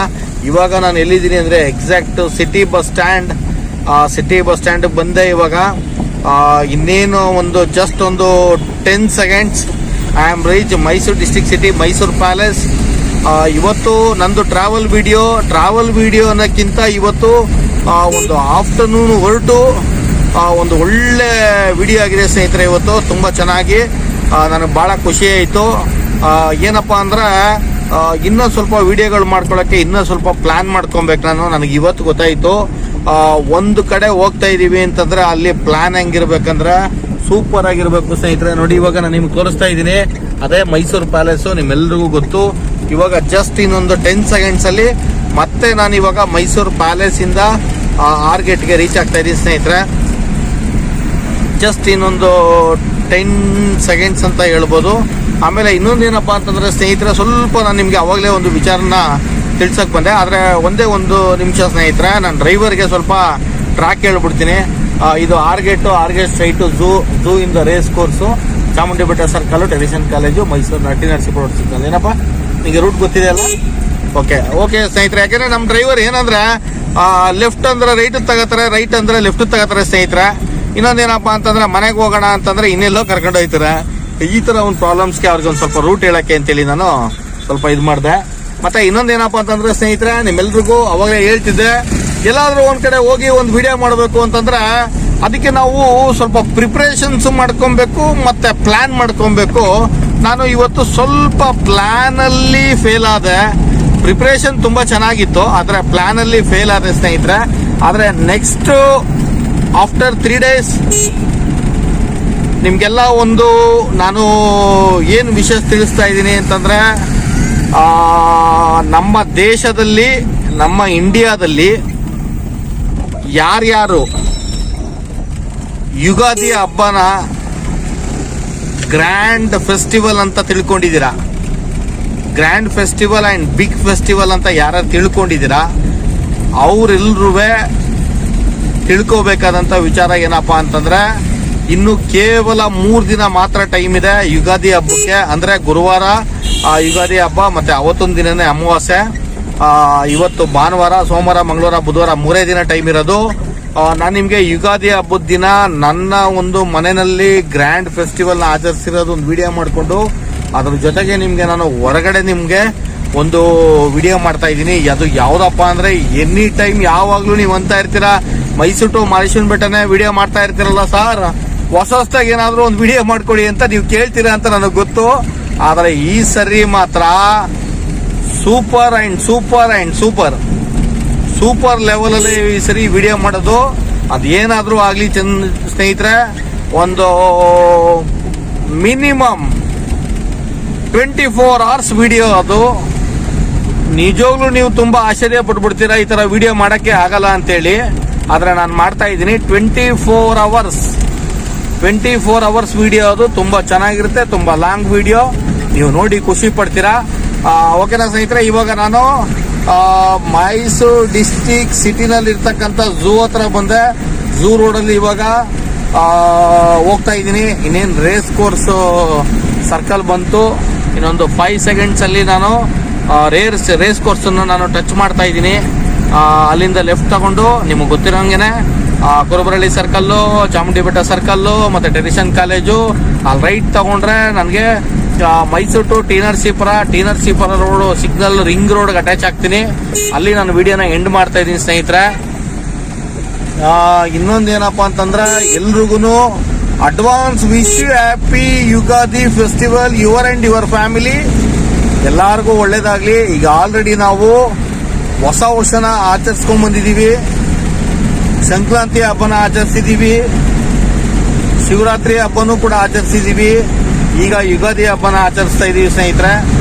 ಇವಾಗ ನಾನು ಎಲ್ಲಿದ್ದೀನಿ ಅಂದ್ರೆ ಎಕ್ಸಾಕ್ಟ್ ಸಿಟಿ ಬಸ್ ಸ್ಟ್ಯಾಂಡ್ ಬಂದೆ. ಇವಾಗ ಇನ್ನೇನು ಒಂದು ಜಸ್ಟ್ ಒಂದು 10 seconds I am reach Mysuru district city, Mysuru palace. ಇವತ್ತು ನಂದು ಟ್ರಾವೆಲ್ ವಿಡಿಯೋ ಅನ್ನೋಕ್ಕಿಂತ ಇವತ್ತು ಒಂದು ಆಫ್ಟರ್ನೂನ್ ಹೊರಟು ಒಂದು ಒಳ್ಳೆ ವಿಡಿಯೋ ಆಗಿದೆ ಸ್ನೇಹಿತರೆ. ಇವತ್ತು ತುಂಬಾ ಚೆನ್ನಾಗಿ ನನಗೆ ಬಹಳ ಖುಷಿ ಆಯಿತು. ಏನಪ್ಪಾ ಅಂದ್ರೆ ಇನ್ನೊಂದು ಸ್ವಲ್ಪ ವಿಡಿಯೋಗಳು ಮಾಡ್ಕೊಳ್ಳೋಕ್ಕೆ ಇನ್ನೊಂದು ಸ್ವಲ್ಪ ಪ್ಲಾನ್ ಮಾಡ್ಕೊಬೇಕು ನನಗೆ ಇವತ್ತು ಗೊತ್ತಾಯಿತು. ಒಂದು ಕಡೆ ಹೋಗ್ತಾ ಇದೀವಿ ಅಂತಂದ್ರೆ ಅಲ್ಲಿ ಪ್ಲಾನ್ ಹೆಂಗಿರ್ಬೇಕಂದ್ರೆ ಸೂಪರ್ ಆಗಿರ್ಬೇಕು ಸ್ನೇಹಿತರೆ. ನೋಡಿ ಇವಾಗ ನಾನು ನಿಮ್ಗೆ ತೋರಿಸ್ತಾ ಇದ್ದೀನಿ, ಅದೇ ಮೈಸೂರು ಪ್ಯಾಲೇಸು, ನಿಮ್ಮೆಲ್ರಿಗೂ ಗೊತ್ತು. ಇವಾಗ ಜಸ್ಟ್ ಇನ್ನೊಂದು 10 seconds ಅಲ್ಲಿ ಮತ್ತೆ ನಾನು ಇವಾಗ ಮೈಸೂರು ಪ್ಯಾಲೇಸ್ ಇಂದ ಆರ್ಗೇಟ್ಗೆ ರೀಚ್ ಆಗ್ತಾ ಇದ್ದೀನಿ ಸ್ನೇಹಿತರೆ. ಜಸ್ಟ್ ಇನ್ನೊಂದು 10 seconds ಅಂತ ಹೇಳ್ಬೋದು. ಆಮೇಲೆ ಇನ್ನೊಂದು ಏನಪ್ಪಾ ಅಂತಂದ್ರೆ ಸ್ನೇಹಿತರೆ, ಸ್ವಲ್ಪ ನಾನು ನಿಮ್ಗೆ ಅವಾಗಲೇ ಒಂದು ವಿಚಾರನ ತಿಳ್ಸಕ್ ಬಂದೆ, ಆದ್ರೆ ಒಂದೇ ಒಂದು ನಿಮಿಷ ಸ್ನೇಹಿತರೆ, ನಾನು ಡ್ರೈವರ್ಗೆ ಸ್ವಲ್ಪ ಟ್ರ್ಯಾಕ್ ಹೇಳ್ಬಿಡ್ತೀನಿ. ಇದು ಆರ್ಗೇಟ್ ಸ್ಟ್ರೈಟ್ ಝೂ ಇಂದ ರೇಸ್ ಕೋರ್ಸು, ಚಾಮುಂಡಿ ಬೆಟ್ಟ circle, Teresian college, Mysuru Narasipura road ಸಿಗ್ತದೆ. ಏನಪ್ಪ ನಿಮಗೆ ರೂಟ್ ಗೊತ್ತಿದೆ ಅಲ್ಲ? ಓಕೆ ಸ್ನೇಹಿತರೆ. ಯಾಕೆಂದ್ರೆ ನಮ್ಮ ಡ್ರೈವರ್ ಏನಂದ್ರೆ ಲೆಫ್ಟ್ ಅಂದ್ರೆ ರೈಟ್ ತಗೋತಾರೆ, ರೈಟ್ ಅಂದ್ರೆ ಲೆಫ್ಟ್ ತಗೋತಾರೆ ಸ್ನೇಹಿತರೆ. ಇನ್ನೊಂದೇನಪ್ಪ ಅಂತಂದ್ರೆ ಮನೆಗೆ ಹೋಗೋಣ ಅಂತಂದ್ರೆ ಇನ್ನೆಲ್ಲೋ ಕರ್ಕೊಂಡು ಹೋಗ್ತಾರೆ. ಈ ತರ ಒಂದು ಪ್ರಾಬ್ಲಮ್ಸ್ಗೆ ಅವ್ರಿಗೆ ಒಂದು ಸ್ವಲ್ಪ ರೂಟ್ ಹೇಳಕ್ಕೆ ಅಂತೇಳಿ ನಾನು ಸ್ವಲ್ಪ ಇದು ಮಾಡಿದೆ. ಮತ್ತೆ ಇನ್ನೊಂದೇನಪ್ಪ ಅಂತಂದ್ರೆ ಸ್ನೇಹಿತರೆ, ನಿಮ್ಮೆಲ್ರಿಗೂ ಅವಾಗಲೇ ಹೇಳ್ತಿದ್ದೆ, ಎಲ್ಲಾದ್ರೂ ಒಂದ್ ಕಡೆ ಹೋಗಿ ಒಂದು ವಿಡಿಯೋ ಮಾಡಬೇಕು ಅಂತಂದ್ರೆ ಅದಕ್ಕೆ ನಾವು ಸ್ವಲ್ಪ ಪ್ರಿಪರೇಷನ್ಸ್ ಮಾಡ್ಕೊಬೇಕು, ಮತ್ತೆ ಪ್ಲಾನ್ ಮಾಡ್ಕೊಬೇಕು. ನಾನು ಇವತ್ತು ಸ್ವಲ್ಪ ಪ್ಲಾನಲ್ಲಿ ಫೇಲ್ ಆದೆ. ಪ್ರಿಪ್ರೇಷನ್ ತುಂಬ ಚೆನ್ನಾಗಿತ್ತು, ಆದರೆ ಪ್ಲಾನಲ್ಲಿ ಫೇಲ್ ಆದೆ ಸ್ನೇಹಿತರೆ. ಆದರೆ ನೆಕ್ಸ್ಟ್ ಆಫ್ಟರ್ 3 days ನಿಮಗೆಲ್ಲ ಒಂದು ನಾನು ಏನು ವಿಷಯ ತಿಳಿಸ್ತಾ ಇದ್ದೀನಿ ಅಂತಂದರೆ, ನಮ್ಮ ದೇಶದಲ್ಲಿ, ನಮ್ಮ ಇಂಡಿಯಾದಲ್ಲಿ ಯಾರ್ಯಾರು ಯುಗಾದಿ ಹಬ್ಬನ ಗ್ರ್ಯಾಂಡ್ ಫೆಸ್ಟಿವಲ್ ಅಂತ ತಿಳ್ಕೊಂಡಿದ್ದೀರಾ, grand festival and big festival ಅಂತ ಯಾರು ತಿಳ್ಕೊಂಡಿದ್ದೀರಾ, ಅವರೆಲ್ಲರೂ ತಿಳ್ಕೋಬೇಕಾದಂಥ ವಿಚಾರ ಏನಪ್ಪ ಅಂತಂದರೆ, ಇನ್ನು ಕೇವಲ 3 ದಿನ ಮಾತ್ರ ಟೈಮ್ ಇದೆ ಯುಗಾದಿ ಹಬ್ಬಕ್ಕೆ. ಅಂದರೆ ಗುರುವಾರ ಯುಗಾದಿ ಹಬ್ಬ, ಮತ್ತು ಅವತ್ತೊಂದು ದಿನನೇ ಅಮಾವಾಸ್ಯೆ. ಇವತ್ತು ಭಾನುವಾರ, ಸೋಮವಾರ, ಮಂಗಳವಾರ, ಬುಧವಾರ 3 ದಿನ ಟೈಮ್ ಇರೋದು. ನಾನು ನಿಮಗೆ ಯುಗಾದಿ ಹಬ್ಬದ ದಿನ ನನ್ನ ಒಂದು ಮನೆಯಲ್ಲಿ ಗ್ರ್ಯಾಂಡ್ ಫೆಸ್ಟಿವಲ್ನ ಆಚರಿಸಿರೋದು ಒಂದು ವಿಡಿಯೋ ಮಾಡಿಕೊಂಡು, ಅದ್ರ ಜೊತೆಗೆ ನಿಮಗೆ ನಾನು ಹೊರಗಡೆ ನಿಮಗೆ ಒಂದು ವಿಡಿಯೋ ಮಾಡ್ತಾ ಇದ್ದೀನಿ. ಅದು ಯಾವುದಪ್ಪ ಅಂದರೆ, ಎನಿ ಟೈಮ್ ಯಾವಾಗಲೂ ನೀವು ಅಂತ ಇರ್ತೀರಾ, ಮೈಸೂರು ಟು ಮಾದೇಶ್ವರನ ಬೆಟ್ಟನೇ ವಿಡಿಯೋ ಮಾಡ್ತಾ ಇರ್ತೀರಲ್ಲ ಸರ್, ಹೊಸದಾಗಿ ಏನಾದರೂ ಒಂದು ವಿಡಿಯೋ ಮಾಡ್ಕೊಡಿ ಅಂತ ನೀವು ಕೇಳ್ತೀರಾ ಅಂತ ನನಗೆ ಗೊತ್ತು. ಆದರೆ ಈ ಸರಿ ಮಾತ್ರ super and super and super super ಲೆವೆಲಲ್ಲಿ ಈ ಸರಿ ವಿಡಿಯೋ ಮಾಡೋದು. ಅದೇನಾದರೂ ಆಗಲಿ ಸ್ನೇಹಿತರೆ, ಒಂದು ಮಿನಿಮಮ್ 24 hours ವಿಡಿಯೋ. ಅದು ನಿಜವಾಗ್ಲೂ ನೀವು ತುಂಬ ಆಶ್ಚರ್ಯ ಪಟ್ಬಿಡ್ತೀರಾ, ಈ ಥರ ವಿಡಿಯೋ ಮಾಡೋಕ್ಕೆ ಆಗಲ್ಲ ಅಂತೇಳಿ. ಆದರೆ ನಾನು ಮಾಡ್ತಾ ಇದ್ದೀನಿ 24 hours ವಿಡಿಯೋ. ಅದು ತುಂಬ ಚೆನ್ನಾಗಿರುತ್ತೆ, ತುಂಬ ಲಾಂಗ್ ವಿಡಿಯೋ, ನೀವು ನೋಡಿ ಖುಷಿ ಪಡ್ತೀರಾ. ಓಕೆನಾ ಸ್ನೇಹಿತರೆ, ಇವಾಗ ನಾನು ಮೈಸೂರು ಡಿಸ್ಟಿಕ್ ಸಿಟಿನಲ್ಲಿ ಇರ್ತಕ್ಕಂಥ ಝೂ ಹತ್ರ ಬಂದೆ. ಝೂ ರೋಡಲ್ಲಿ ಇವಾಗ ಹೋಗ್ತಾ ಇದ್ದೀನಿ. ಇನ್ನೇನು ರೇಸ್ ಕೋರ್ಸ್ ಸರ್ಕಲ್ ಬಂತು, ಇನ್ನೊಂದು 5 seconds ನಾನು ರೇಸ್ ಕೋರ್ಸನ್ನು ನಾನು ಟಚ್ ಮಾಡ್ತಾ ಇದ್ದೀನಿ. ಅಲ್ಲಿಂದ ಲೆಫ್ಟ್ ತಗೊಂಡು ನಿಮಗೆ ಗೊತ್ತಿರೋಂಗೆ ಕುರುಬರಳ್ಳಿ ಸರ್ಕಲ್ಲು, ಚಾಮುಂಡಿ ಬೆಟ್ಟ ಸರ್ಕಲ್ಲು, ಮತ್ತು ಟೆರಿಷನ್ ಕಾಲೇಜು, ಅಲ್ಲಿ ರೈಟ್ ತಗೊಂಡ್ರೆ ನನಗೆ Mysore to T Narasipura road signal ring ರೋಡ್ಗೆ ಅಟ್ಯಾಚ್ ಆಗ್ತೀನಿ. ಅಲ್ಲಿ ನಾನು ವಿಡಿಯೋನ ಎಂಡ್ ಮಾಡ್ತಾ ಇದ್ದೀನಿ ಸ್ನೇಹಿತರೆ. ಇನ್ನೊಂದೇನಪ್ಪ ಅಂತಂದ್ರೆ, ಎಲ್ರಿಗೂ advance wish you happy Ugadi festival, your and your family. ಎಲ್ಲರಿಗೂ ಒಳ್ಳೇದಾಗಲಿ. ಈಗ ಆಲ್ರೆಡಿ ನಾವು ಹೊಸ ವರ್ಷನ ಆಚರಿಸ್ಕೊಂಡ್ ಬಂದಿದ್ದೀವಿ, ಸಂಕ್ರಾಂತಿ ಹಬ್ಬನ ಆಚರಿಸಿದ್ದೀವಿ, ಶಿವರಾತ್ರಿ ಹಬ್ಬನೂ ಕೂಡ ಆಚರಿಸಿದ್ದೀವಿ, ಈಗ ಯುಗಾದಿ ಹಬ್ಬನ ಆಚರಿಸ್ತಾ ಇದ್ದೀವಿ ಸ್ನೇಹಿತರೆ.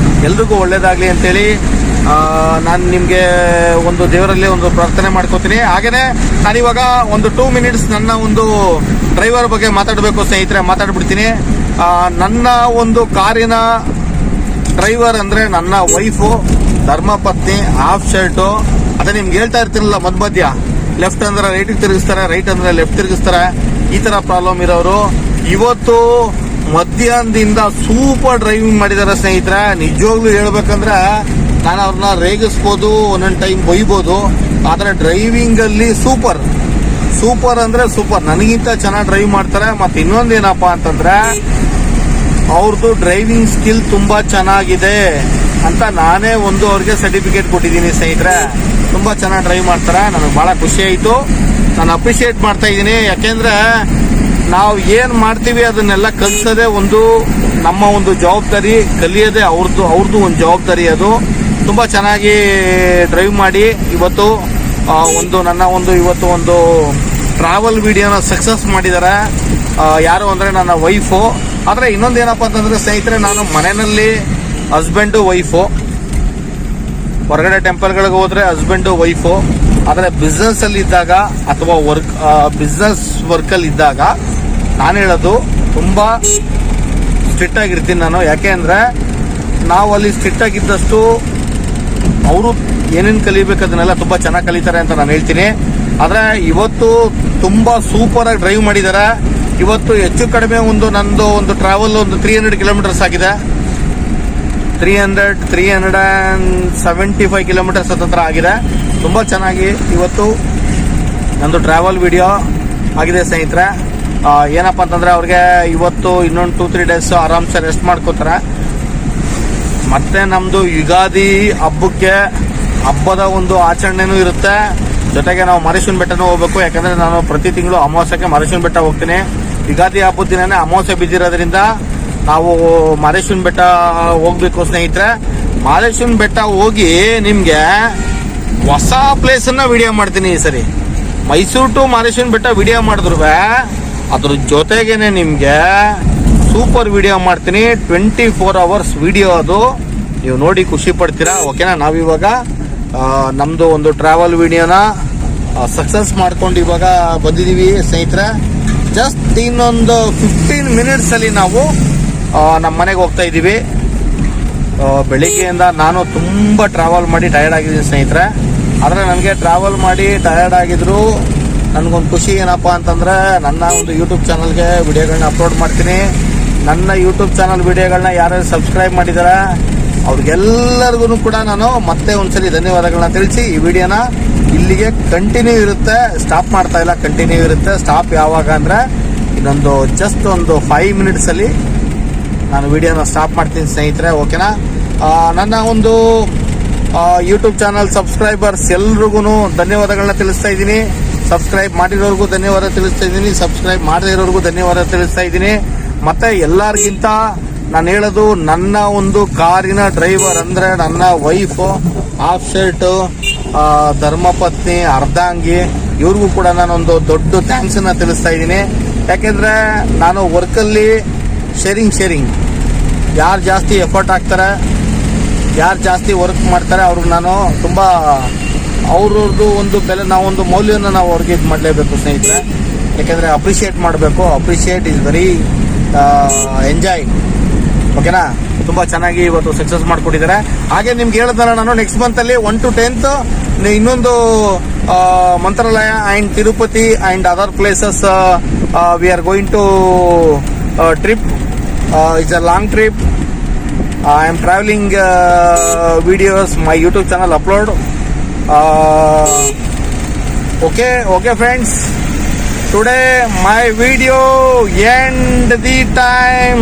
ಎಲ್ರಿಗೂ ಒಳ್ಳೇದಾಗಲಿ ಅಂತೇಳಿ ನಾನು ನಿಮಗೆ ಒಂದು ದೇವರಲ್ಲಿ ಒಂದು ಪ್ರಾರ್ಥನೆ ಮಾಡ್ಕೋತೀನಿ. ಹಾಗೆಯೇ ನಾನಿವಾಗ ಒಂದು 2 minutes ನನ್ನ ಒಂದು ಡ್ರೈವರ್ ಬಗ್ಗೆ ಮಾತಾಡಬೇಕು ಸ್ನೇಹಿತರೆ, ಮಾತಾಡ್ಬಿಡ್ತೀನಿ. ನನ್ನ ಒಂದು ಕಾರಿನ ಡ್ರೈವರ್ ಅಂದರೆ ನನ್ನ ವೈಫು, ಧರ್ಮಪತ್ನಿ, ಹಾಫ್ ಶರ್ಟು. ಅದೇ ನಿಮ್ಗೆ ಹೇಳ್ತಾ ಇರ್ತೀನಲ್ಲ, ಮಧ್ಯ ಲೆಫ್ಟ್ ಅಂದ್ರೆ ರೈಟಿಗೆ ತಿರುಗಿಸ್ತಾರೆ, ರೈಟ್ ಅಂದ್ರೆ ಲೆಫ್ಟ್ ತಿರುಗಿಸ್ತಾರೆ, ಈ ಥರ ಪ್ರಾಬ್ಲಮ್ ಇರೋರು. ಇವತ್ತು ಮಧ್ಯಾಹ್ನದಿಂದ ಸೂಪರ್ ಡ್ರೈವಿಂಗ್ ಮಾಡಿದ್ದಾರೆ ಸ್ನೇಹಿತರೆ. ನಿಜವಾಗ್ಲೂ ಹೇಳ್ಬೇಕಂದ್ರೆ ನಾನು ಅವ್ರನ್ನ ರೇಗಿಸ್ಬೋದು, ಒಂದೊಂದು ಟೈಮ್ ಬೈಬೋದು, ಆದರೆ ಡ್ರೈವಿಂಗಲ್ಲಿ ಸೂಪರ್ ಅಂದರೆ ಸೂಪರ್, ನನಗಿಂತ ಚೆನ್ನಾಗಿ ಡ್ರೈವ್ ಮಾಡ್ತಾರೆ. ಮತ್ತು ಇನ್ನೊಂದೇನಪ್ಪ ಅಂತಂದರೆ, ಅವ್ರದ್ದು ಡ್ರೈವಿಂಗ್ ಸ್ಕಿಲ್ ತುಂಬ ಚೆನ್ನಾಗಿದೆ ಅಂತ ನಾನೇ ಒಂದು ಅವ್ರಿಗೆ ಸರ್ಟಿಫಿಕೇಟ್ ಕೊಟ್ಟಿದ್ದೀನಿ ಸ್ನೇಹಿತರೆ. ತುಂಬ ಚೆನ್ನಾಗಿ ಡ್ರೈವ್ ಮಾಡ್ತಾರೆ, ನನಗೆ ಭಾಳ ಖುಷಿ ಆಯಿತು. ನಾನು ಅಪ್ರಿಷಿಯೇಟ್ ಮಾಡ್ತಾ ಇದ್ದೀನಿ. ಯಾಕೆಂದರೆ ನಾವು ಏನು ಮಾಡ್ತೀವಿ ಅದನ್ನೆಲ್ಲ ಕಲಿಸೋದೇ ಒಂದು ನಮ್ಮ ಒಂದು ಜವಾಬ್ದಾರಿ, ಕಲಿಯೋದೇ ಅವ್ರದ್ದು ಒಂದು ಜವಾಬ್ದಾರಿ. ಅದು ತುಂಬ ಚೆನ್ನಾಗಿ ಡ್ರೈವ್ ಮಾಡಿ ಇವತ್ತು ಇವತ್ತು ಒಂದು ಟ್ರಾವೆಲ್ ವಿಡಿಯೋನ ಸಕ್ಸಸ್ ಮಾಡಿದ್ದಾರೆ. ಯಾರು ಅಂದರೆ ನನ್ನ ವೈಫು. ಆದರೆ ಇನ್ನೊಂದೇನಪ್ಪ ಅಂತಂದರೆ ಸ್ನೇಹಿತರೆ, ನಾನು ಮನೆಯಲ್ಲಿ ಹಸ್ಬೆಂಡು ವೈಫು, ಹೊರಗಡೆ ಟೆಂಪಲ್ಗಳಿಗೆ ಹೋದರೆ ಹಸ್ಬೆಂಡು ವೈಫು. ಆದರೆ ಬಿಸ್ನೆಸ್ಸಲ್ಲಿ ಇದ್ದಾಗ ಅಥವಾ ಬಿಸ್ನೆಸ್ ವರ್ಕಲ್ಲಿ ಇದ್ದಾಗ ನಾನು ಹೇಳೋದು ತುಂಬ ಸ್ಟ್ರಿಕ್ಟ್ ಆಗಿರ್ತೀನಿ ನಾನು. ಯಾಕೆ ಅಂದರೆ ನಾವು ಅಲ್ಲಿ ಸ್ಟ್ರಿಕ್ಟ್ ಆಗಿದ್ದಷ್ಟು ಅವರು ಏನೇನು ಕಲಿಬೇಕು ಅದನ್ನೆಲ್ಲ ತುಂಬ ಚೆನ್ನಾಗಿ ಕಲಿತಾರೆ ಅಂತ ನಾನು ಹೇಳ್ತೀನಿ. ಆದರೆ ಇವತ್ತು ತುಂಬ ಸೂಪರಾಗಿ ಡ್ರೈವ್ ಮಾಡಿದ್ದಾರೆ. ಇವತ್ತು ಹೆಚ್ಚು ಕಡಿಮೆ ನಂದು ಒಂದು ಟ್ರಾವೆಲ್ ಒಂದು 300 kilometers ಆಗಿದೆ. 375 kilometers ಹತ್ರ ಆಗಿದೆ. ತುಂಬ ಚೆನ್ನಾಗಿ ಇವತ್ತು ನಂದು ಟ್ರಾವೆಲ್ ವಿಡಿಯೋ ಆಗಿದೆ ಸ್ನೇಹಿತರೆ. ಏನಪ್ಪ ಅಂತಂದರೆ, ಅವ್ರಿಗೆ ಇವತ್ತು ಇನ್ನೊಂದು 2-3 days ಆರಾಮ್ಸೆ ರೆಸ್ಟ್ ಮಾಡ್ಕೋತಾರೆ. ಮತ್ತೆ ನಮ್ಮದು ಯುಗಾದಿ ಹಬ್ಬದ ಒಂದು ಆಚರಣೆನೂ ಇರುತ್ತೆ. ಜೊತೆಗೆ ನಾವು ಮಾದೇಶ್ವರನ ಬೆಟ್ಟನೂ ಹೋಗ್ಬೇಕು. ಯಾಕಂದರೆ ನಾನು ಪ್ರತಿ ತಿಂಗಳು ಅಮಾವಾಸ್ಯಕ್ಕೆ ಮಾದೇಶ್ವರನ ಬೆಟ್ಟ ಹೋಗ್ತೀನಿ. ಯುಗಾದಿ ಹಬ್ಬದ ದಿನನೇ ಅಮಾವಾಸ್ಯೆ ಬಿದ್ದಿರೋದ್ರಿಂದ ನಾವು ಮಾದೇಶ್ವರನ ಬೆಟ್ಟ ಹೋಗ್ಬೇಕು ಸ್ನೇಹಿತರೆ. ಮಾದೇಶ್ವರನ ಬೆಟ್ಟ ಹೋಗಿ ನಿಮ್ಗೆ ಹೊಸ ಪ್ಲೇಸ್ ಅನ್ನ ವಿಡಿಯೋ ಮಾಡ್ತೀನಿ ಈ ಸರಿ. ಮೈಸೂರು ಟು ಮಾದೇಶ್ವರನ ಬೆಟ್ಟ ವಿಡಿಯೋ ಮಾಡಿದ್ರು ಅದ್ರ ಜೊತೆಗೇನೆ ನಿಮ್ಗೆ ಸೂಪರ್ ವಿಡಿಯೋ ಮಾಡ್ತೀನಿ. 24 hours ವಿಡಿಯೋ ಅದು, ನೀವು ನೋಡಿ ಖುಷಿ ಪಡ್ತೀರಾ. ಓಕೆನಾ? ನಾವಿವಾಗ ನಮ್ದು ಒಂದು ಟ್ರಾವೆಲ್ ವಿಡಿಯೋನ ಸಕ್ಸಸ್ ಮಾಡ್ಕೊಂಡು ಇವಾಗ ಬಂದಿದ್ದೀವಿ ಸ್ನೇಹಿತರೆ. ಜಸ್ಟ್ ಇನ್ನೊಂದು 15 minutes ಅಲ್ಲಿ ನಾವು ನಮ್ಮ ಮನೆಗೆ ಹೋಗ್ತಾ ಇದ್ದೀವಿ. ಬೆಳಿಗ್ಗೆಯಿಂದ ನಾನು ತುಂಬ ಟ್ರಾವೆಲ್ ಮಾಡಿ ಟಯರ್ಡ್ ಆಗಿದ್ದೀನಿ ಸ್ನೇಹಿತರೆ. ಆದರೆ ನನಗೆ ಟ್ರಾವೆಲ್ ಮಾಡಿ ಟಯರ್ಡ್ ಆಗಿದ್ರು ನನಗೊಂದು ಖುಷಿ ಏನಪ್ಪ ಅಂತಂದರೆ, ನನ್ನ ಒಂದು ಯೂಟ್ಯೂಬ್ ಚಾನಲ್ಗೆ ವಿಡಿಯೋಗಳನ್ನ ಅಪ್ಲೋಡ್ ಮಾಡ್ತೀನಿ. ನನ್ನ ಯೂಟ್ಯೂಬ್ ಚಾನಲ್ ವಿಡಿಯೋಗಳನ್ನ ಯಾರ್ಯಾರು ಸಬ್ಸ್ಕ್ರೈಬ್ ಮಾಡಿದ್ದಾರೆ ಅವ್ರಿಗೆಲ್ಲರಿಗೂ ಕೂಡ ನಾನು ಮತ್ತೆ ಒಂದ್ಸರಿ ಧನ್ಯವಾದಗಳನ್ನ ತಿಳಿಸಿ, ಈ ವಿಡಿಯೋನ ಇಲ್ಲಿಗೆ ಕಂಟಿನ್ಯೂ ಇರುತ್ತೆ, ಸ್ಟಾಪ್ ಮಾಡ್ತಾ ಇಲ್ಲ, ಕಂಟಿನ್ಯೂ ಇರುತ್ತೆ. ಸ್ಟಾಪ್ ಯಾವಾಗ ಅಂದರೆ ಇನ್ನೊಂದು ಜಸ್ಟ್ ಒಂದು 5 minutes ಅಲ್ಲಿ ನಾನು ವಿಡಿಯೋನ ಸ್ಟಾಪ್ ಮಾಡ್ತೀನಿ ಸ್ನೇಹಿತರೆ. ಓಕೆನಾ? ನನ್ನ ಒಂದು ಯೂಟ್ಯೂಬ್ ಚಾನಲ್ ಸಬ್ಸ್ಕ್ರೈಬರ್ಸ್ ಎಲ್ರಿಗೂ ಧನ್ಯವಾದಗಳನ್ನ ತಿಳಿಸ್ತಾ ಇದ್ದೀನಿ. ಸಬ್ಸ್ಕ್ರೈಬ್ ಮಾಡಿರೋರ್ಗೂ ಧನ್ಯವಾದ ತಿಳಿಸ್ತಾ ಇದ್ದೀನಿ, ಸಬ್ಸ್ಕ್ರೈಬ್ ಮಾಡದೇ ಇರೋರ್ಗೂ ಧನ್ಯವಾದ ತಿಳಿಸ್ತಾ ಇದ್ದೀನಿ. ಮತ್ತೆ ಎಲ್ಲರಿಗಿಂತ ನಾನು ಹೇಳೋದು, ನನ್ನ ಒಂದು ಕಾರಿನ ಡ್ರೈವರ್ ಅಂದರೆ ನನ್ನ ವೈಫು, ಹಾಫ್ ಶರ್ಟು, ಧರ್ಮಪತ್ನಿ, ಅರ್ಧಾಂಗಿ, ಇವ್ರಿಗೂ ಕೂಡ ನಾನೊಂದು ದೊಡ್ಡ ಥ್ಯಾಂಕ್ಸ್ ಅನ್ನ ತಿಳಿಸ್ತಾ ಇದ್ದೀನಿ. ಯಾಕೆಂದರೆ ನಾನು ವರ್ಕಲ್ಲಿ ಶೇರಿಂಗ್ ಯಾರು ಜಾಸ್ತಿ ಎಫರ್ಟ್ ಹಾಕ್ತಾರೆ, ಯಾರು ಜಾಸ್ತಿ ವರ್ಕ್ ಮಾಡ್ತಾರೆ ಅವ್ರಿಗೆ ನಾನು ತುಂಬ ಅವ್ರದ್ದು ಒಂದು ಬೆಲೆ, ನಾವೊಂದು ಮೌಲ್ಯನ ನಾವು ಅವ್ರಿಗೆ ಇದು ಮಾಡಲೇಬೇಕು ಸ್ನೇಹಿತರೆ. ಯಾಕೆಂದರೆ ಅಪ್ರಿಷಿಯೇಟ್ ಮಾಡಬೇಕು. Appreciate is very enjoy. ಓಕೆನಾ? ತುಂಬ ಚೆನ್ನಾಗಿ ಇವತ್ತು ಸಕ್ಸಸ್ ಮಾಡಿಕೊಟ್ಟಿದ್ದಾರೆ. ಹಾಗೆ ನಿಮ್ಗೆ ಹೇಳಿದ್ನಲ್ಲ, ನಾನು ನೆಕ್ಸ್ಟ್ ಮಂತಲ್ಲಿ 1 to 10th ಇನ್ನೊಂದು Mantralayam and Tirupati and other places we are going to trip. It's a long trip. I am traveling videos, my YouTube channel upload. Okay friends, today my video end the time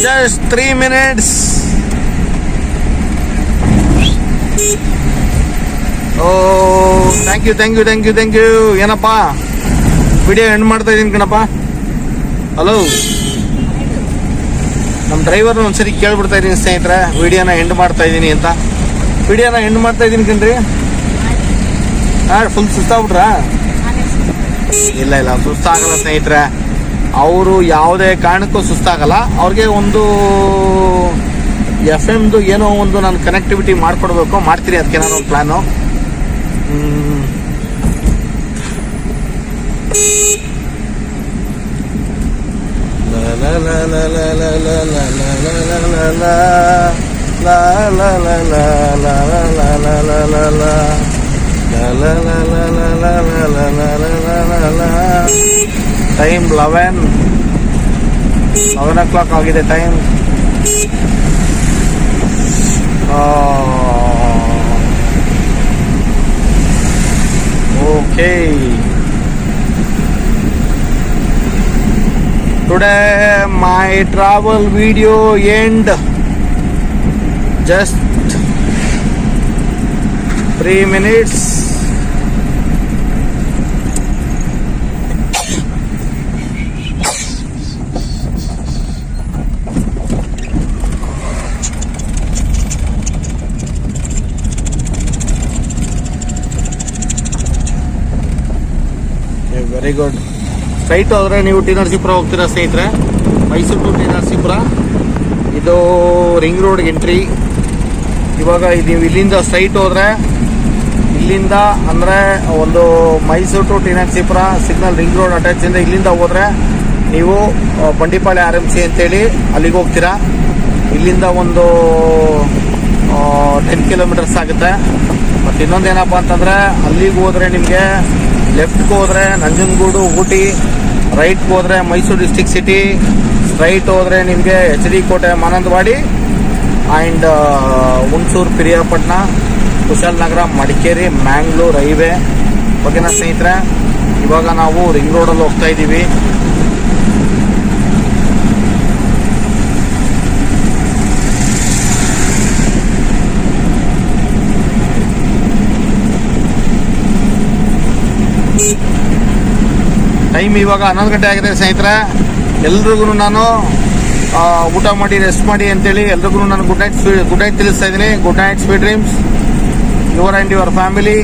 just 3 minutes. Oh, thank you. ಏನಪ್ಪ video end ಮಾಡ್ತಾ ಇದೀನಿ ಕಣಪ್ಪ. Hello, ನಮ್ಮ ಡ್ರೈವರ್ನ ಒಂದ್ಸರಿ ಕೇಳ್ಬಿಡ್ತಾ ಇದ್ದೀನಿ ಸ್ನೇಹಿತರೆ, ವಿಡಿಯೋನ end ಮಾಡ್ತಾ ಇದ್ದೀನಿ ಅಂತ. ವಿಡಿಯೋನ ಎಂಡ್ ಮಾಡ್ತಾ ಇದ್ದೀನಿ ಕಣ್ರಿ. ಫುಲ್ ಸುಸ್ತಾಗ್ಬಿಟ್ರಾ? ಇಲ್ಲ, ಸುಸ್ತಾಗಲ್ಲ ಸ್ನೇಹಿತರೆ. ಅವರು ಯಾವುದೇ ಕಾರಣಕ್ಕೂ ಸುಸ್ತಾಗಲ್ಲ. ಅವ್ರಿಗೆ ಒಂದು FM ಏನೋ ಒಂದು ನಾನು ಕನೆಕ್ಟಿವಿಟಿ ಮಾಡಿಕೊಡ್ಬೇಕು, ಮಾಡ್ತೀನಿ. ಅದಕ್ಕೆ ನಾನು ಒಂದು ಪ್ಲಾನು. ಟೈಮ್ 11 o'clock ಆಗಿದೆ time. Okay, today my travel video end just 3 minutes. Very good. Straight ಹೋದ್ರೆ ನೀವು ಟಿ ನರಸೀಪುರ ಹೋಗ್ತೀರಾ ಸ್ನೇಹಿತರೆ. ಮೈಸೂರು ಟು ಟಿ ನರಸೀಪುರ, ಇದು ರಿಂಗ್ ರೋಡ್ ಎಂಟ್ರಿ. ಇವಾಗ ನೀವು ಇಲ್ಲಿಂದ ಸ್ಟ್ರೈಟ್ ಹೋದ್ರೆ, ಇಲ್ಲಿಂದ ಅಂದರೆ ಒಂದು Mysore to T Narasipura signal ring road ಅಟ್ಯಾಚಿಂದ ಇಲ್ಲಿಂದ ಹೋದ್ರೆ ನೀವು ಬಂಡಿಪಾಳ್ಯ RMC ಅಂತೇಳಿ ಅಲ್ಲಿಗೆ ಹೋಗ್ತೀರಾ. ಇಲ್ಲಿಂದ ಒಂದು 10 kilometers ಆಗುತ್ತೆ. ಮತ್ತು ಇನ್ನೊಂದೇನಪ್ಪ ಅಂತಂದರೆ, ಅಲ್ಲಿಗೆ ಹೋದರೆ ನಿಮಗೆ ಲೆಫ್ಟ್ಗೆ ಹೋದರೆ ನಂಜನಗೂಡು, ಊಟಿ, ರೈಟ್ಗೆ ಹೋದರೆ ಮೈಸೂರು ಡಿಸ್ಟಿಕ್ ಸಿಟಿ, ಸ್ಟ್ರೈಟ್ ಹೋದರೆ ನಿಮಗೆ HD ಕೋಟೆ, ಮಾನಂದವಾಡಿ ಆ್ಯಂಡ್ ಹುಣಸೂರು, ಪಿರಿಯಾಪಟ್ಟಣ, ಕುಶಾಲನಗರ, ಮಡಿಕೇರಿ, ಮ್ಯಾಂಗ್ಳೂರು ಹೈವೇ. ಓಕೆನಾ ಸ್ನೇಹಿತರೆ? ಇವಾಗ ನಾವು ರಿಂಗ್ ರೋಡಲ್ಲಿ ಹೋಗ್ತಾ ಇದ್ದೀವಿ. ಟೈಮ್ ಇವಾಗ 11 ಗಂಟೆ ಆಗಿದೆ ಸ್ನೇಹಿತರೆ. ಎಲ್ರಿಗೂ ನಾನು ಊಟ ಮಾಡಿ ರೆಸ್ಟ್ ಮಾಡಿ ಅಂತೇಳಿ ಎಲ್ರಿಗೂ ನಾನು ಗುಡ್ ನೈಟ್ ತಿಳಿಸ್ತಾ ಇದ್ದೀನಿ. Good night, sweet dreams, your and your family.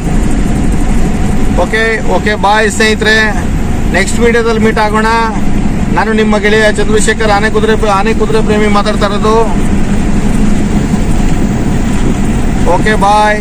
Okay bye ಸ್ನೇಹಿತರೆ, ನೆಕ್ಸ್ಟ್ ವಿಡಿಯೋದಲ್ಲಿ ಮೀಟ್ ಆಗೋಣ. ನಾನು ನಿಮ್ಮ ಗೆಳೆಯ ಚಂದ್ರಶೇಖರ್, ಆನೆ ಕುದುರೆ ಪ್ರೇಮಿ ಮಾತಾಡ್ತಾ ಇರೋದು. ಓಕೆ ಬಾಯ್.